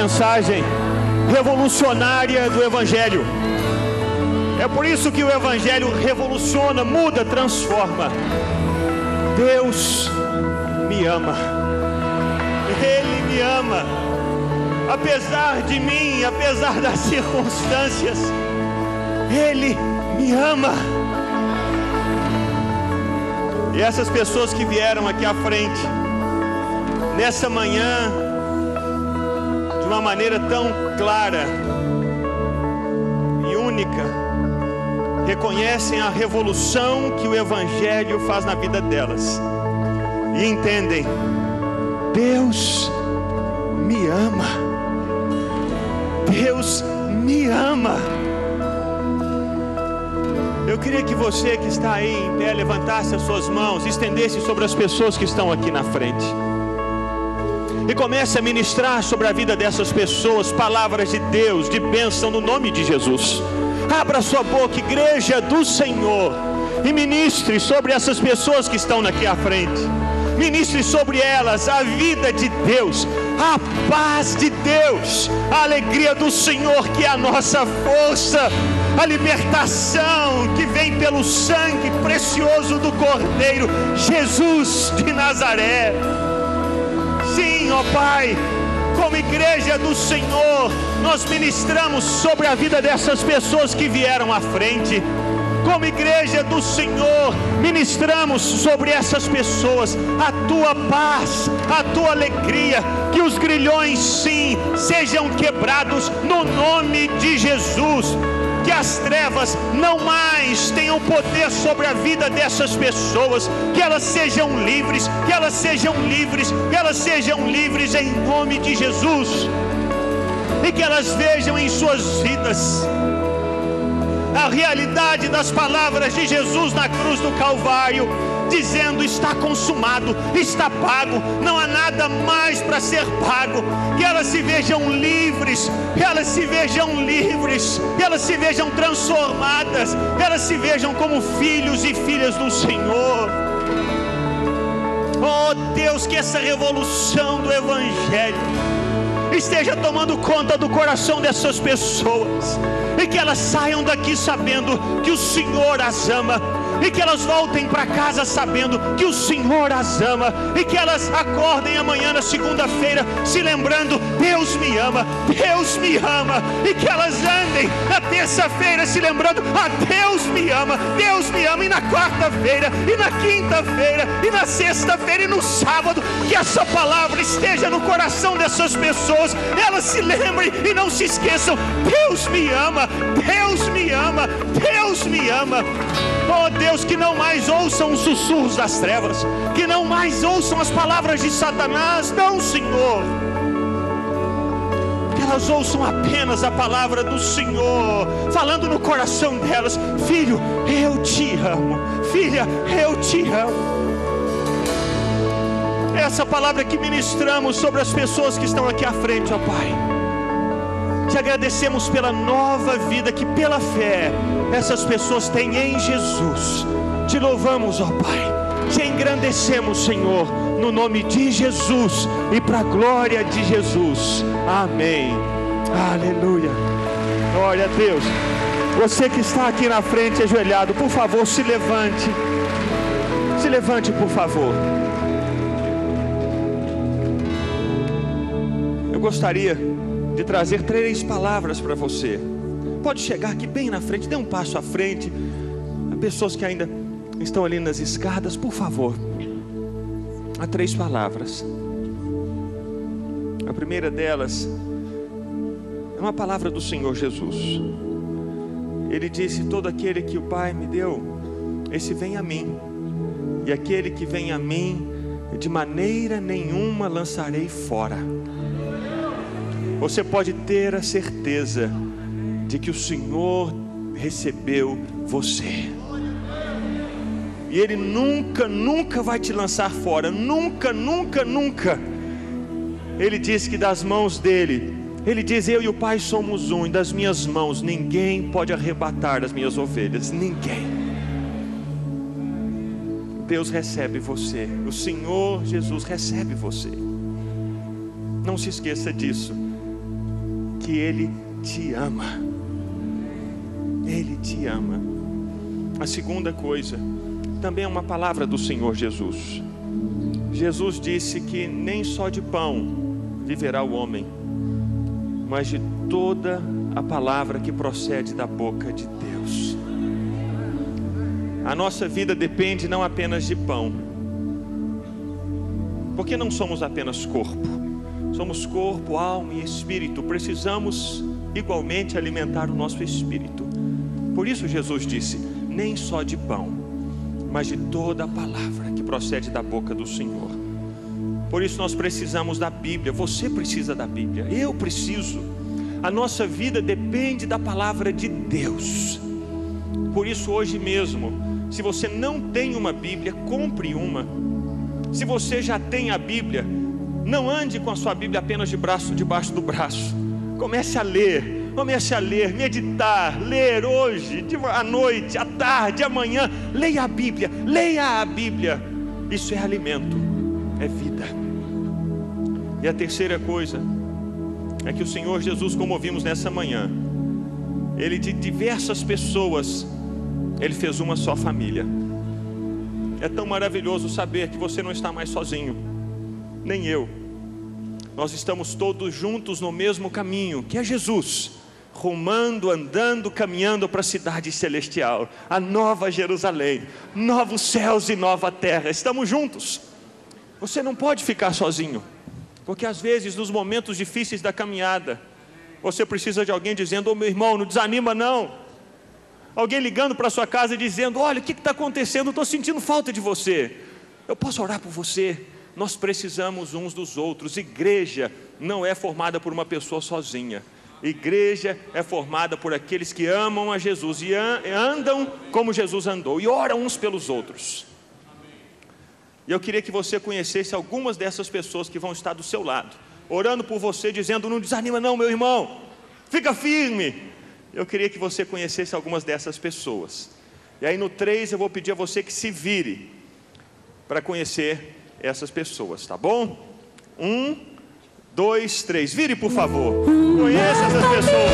mensagem revolucionária do Evangelho. É por isso que o Evangelho revoluciona, muda, transforma. Deus me ama. Ele me ama. Apesar de mim, apesar das circunstâncias, Ele me ama. E essas pessoas que vieram aqui à frente, nessa manhã, de uma maneira tão clara e única, reconhecem a revolução que o Evangelho faz na vida delas e entendem: Deus me ama. Deus me ama. Eu queria que você que está aí em pé levantasse as suas mãos, estendesse sobre as pessoas que estão aqui na frente e comece a ministrar sobre a vida dessas pessoas palavras de Deus, de bênção no nome de Jesus. Abra sua boca, igreja do Senhor, e ministre sobre essas pessoas que estão aqui à frente. Ministre sobre elas a vida de Deus, a paz de Deus, a alegria do Senhor que é a nossa força, a libertação que vem pelo sangue precioso do Cordeiro, Jesus de Nazaré. Sim, ó Pai, como igreja do Senhor, nós ministramos sobre a vida dessas pessoas que vieram à frente. Como igreja do Senhor, ministramos sobre essas pessoas a tua paz, a tua alegria, que os grilhões sim sejam quebrados no nome de Jesus, que as trevas não mais tenham poder sobre a vida dessas pessoas, que elas sejam livres, que elas sejam livres, que elas sejam livres em nome de Jesus, e que elas vejam em suas vidas a realidade das palavras de Jesus na cruz do Calvário, dizendo: está consumado, está pago, não há nada mais para ser pago. Que elas se vejam livres, que elas se vejam livres, que elas se vejam transformadas, que elas se vejam como filhos e filhas do Senhor. Oh Deus, que essa revolução do Evangelho esteja tomando conta do coração dessas pessoas, e que elas saiam daqui sabendo que o Senhor as ama, e que elas voltem para casa sabendo que o Senhor as ama, e que elas acordem amanhã na segunda-feira se lembrando: Deus me ama, Deus me ama, e que elas andem na terça-feira se lembrando: Deus me ama, Deus me ama, e na quarta-feira, e na quinta-feira, e na sexta-feira, e no sábado, que essa palavra esteja no coração dessas pessoas, elas se lembrem e não se esqueçam: Deus me ama, Deus me ama, Deus me ama. Oh Deus, que não mais ouçam os sussurros das trevas, que não mais ouçam as palavras de Satanás. Não, Senhor, que elas ouçam apenas a palavra do Senhor, falando no coração delas: filho, eu te amo, filha, eu te amo. Essa palavra que ministramos sobre as pessoas que estão aqui à frente, ó Pai. Te agradecemos pela nova vida que pela fé essas pessoas têm em Jesus. Te louvamos, ó Pai. Te engrandecemos, Senhor, no nome de Jesus e para a glória de Jesus. Amém. Aleluia. Glória a Deus. Você que está aqui na frente ajoelhado, por favor, se levante. Se levante, por favor. Eu gostaria de trazer 3 palavras para você. Pode chegar aqui bem na frente, dê um passo à frente. Há pessoas que ainda estão ali nas escadas, por favor. Há 3 palavras. A primeira delas é uma palavra do Senhor Jesus. Ele disse: todo aquele que o Pai me deu, esse vem a mim, e aquele que vem a mim, de maneira nenhuma lançarei fora. Você pode ter a certeza de que o Senhor recebeu você, e Ele nunca, nunca vai te lançar fora. Nunca, nunca, nunca. Ele diz que das mãos dele, Ele diz: eu e o Pai somos um, e das minhas mãos ninguém pode arrebatar das minhas ovelhas. Ninguém. Deus recebe você, o Senhor Jesus recebe você. Não se esqueça disso. que Ele te ama. Ele te ama. A segunda coisa, também é uma palavra do Senhor Jesus. Jesus disse que nem só de pão viverá o homem, mas de toda a palavra que procede da boca de Deus. A nossa vida depende não apenas de pão, porque não somos apenas corpo, somos corpo, alma e espírito. Precisamos igualmente alimentar o nosso espírito. Por isso Jesus disse, nem só de pão, mas de toda a palavra que procede da boca do Senhor. Por isso nós precisamos da Bíblia. Você precisa da Bíblia, eu preciso. A nossa vida depende da palavra de Deus. Por isso hoje mesmo, se você não tem uma Bíblia, compre uma. Se você já tem a Bíblia, não ande com a sua Bíblia apenas debaixo do braço. Comece a ler, meditar, ler hoje, à noite, à tarde, amanhã. Leia a Bíblia. Isso é alimento, é vida. E a terceira coisa é que o Senhor Jesus, como ouvimos nessa manhã, Ele de diversas pessoas, Ele fez uma só família. É tão maravilhoso saber que você não está mais sozinho, nem eu. Nós estamos todos juntos no mesmo caminho, que é Jesus, rumando, andando, caminhando para a cidade celestial, a nova Jerusalém, novos céus e nova terra. Estamos juntos. Você não pode ficar sozinho, porque às vezes nos momentos difíceis da caminhada, você precisa de alguém dizendo, ô meu irmão, não desanima não. Alguém ligando para sua casa e dizendo, olha, o que está acontecendo? Eu estou sentindo falta de você. Eu posso orar por você? Nós precisamos uns dos outros. Igreja não é formada por uma pessoa sozinha. Igreja é formada por aqueles que amam a Jesus e andam como Jesus andou e oram uns pelos outros. E eu queria que você conhecesse algumas dessas pessoas que vão estar do seu lado, orando por você, dizendo, não desanima não, meu irmão, fica firme. Eu queria que você conhecesse algumas dessas pessoas. E aí no 3 eu vou pedir a você que se vire para conhecer essas pessoas, tá bom? 1, 2, 3, vire por favor. Conheça essas pessoas.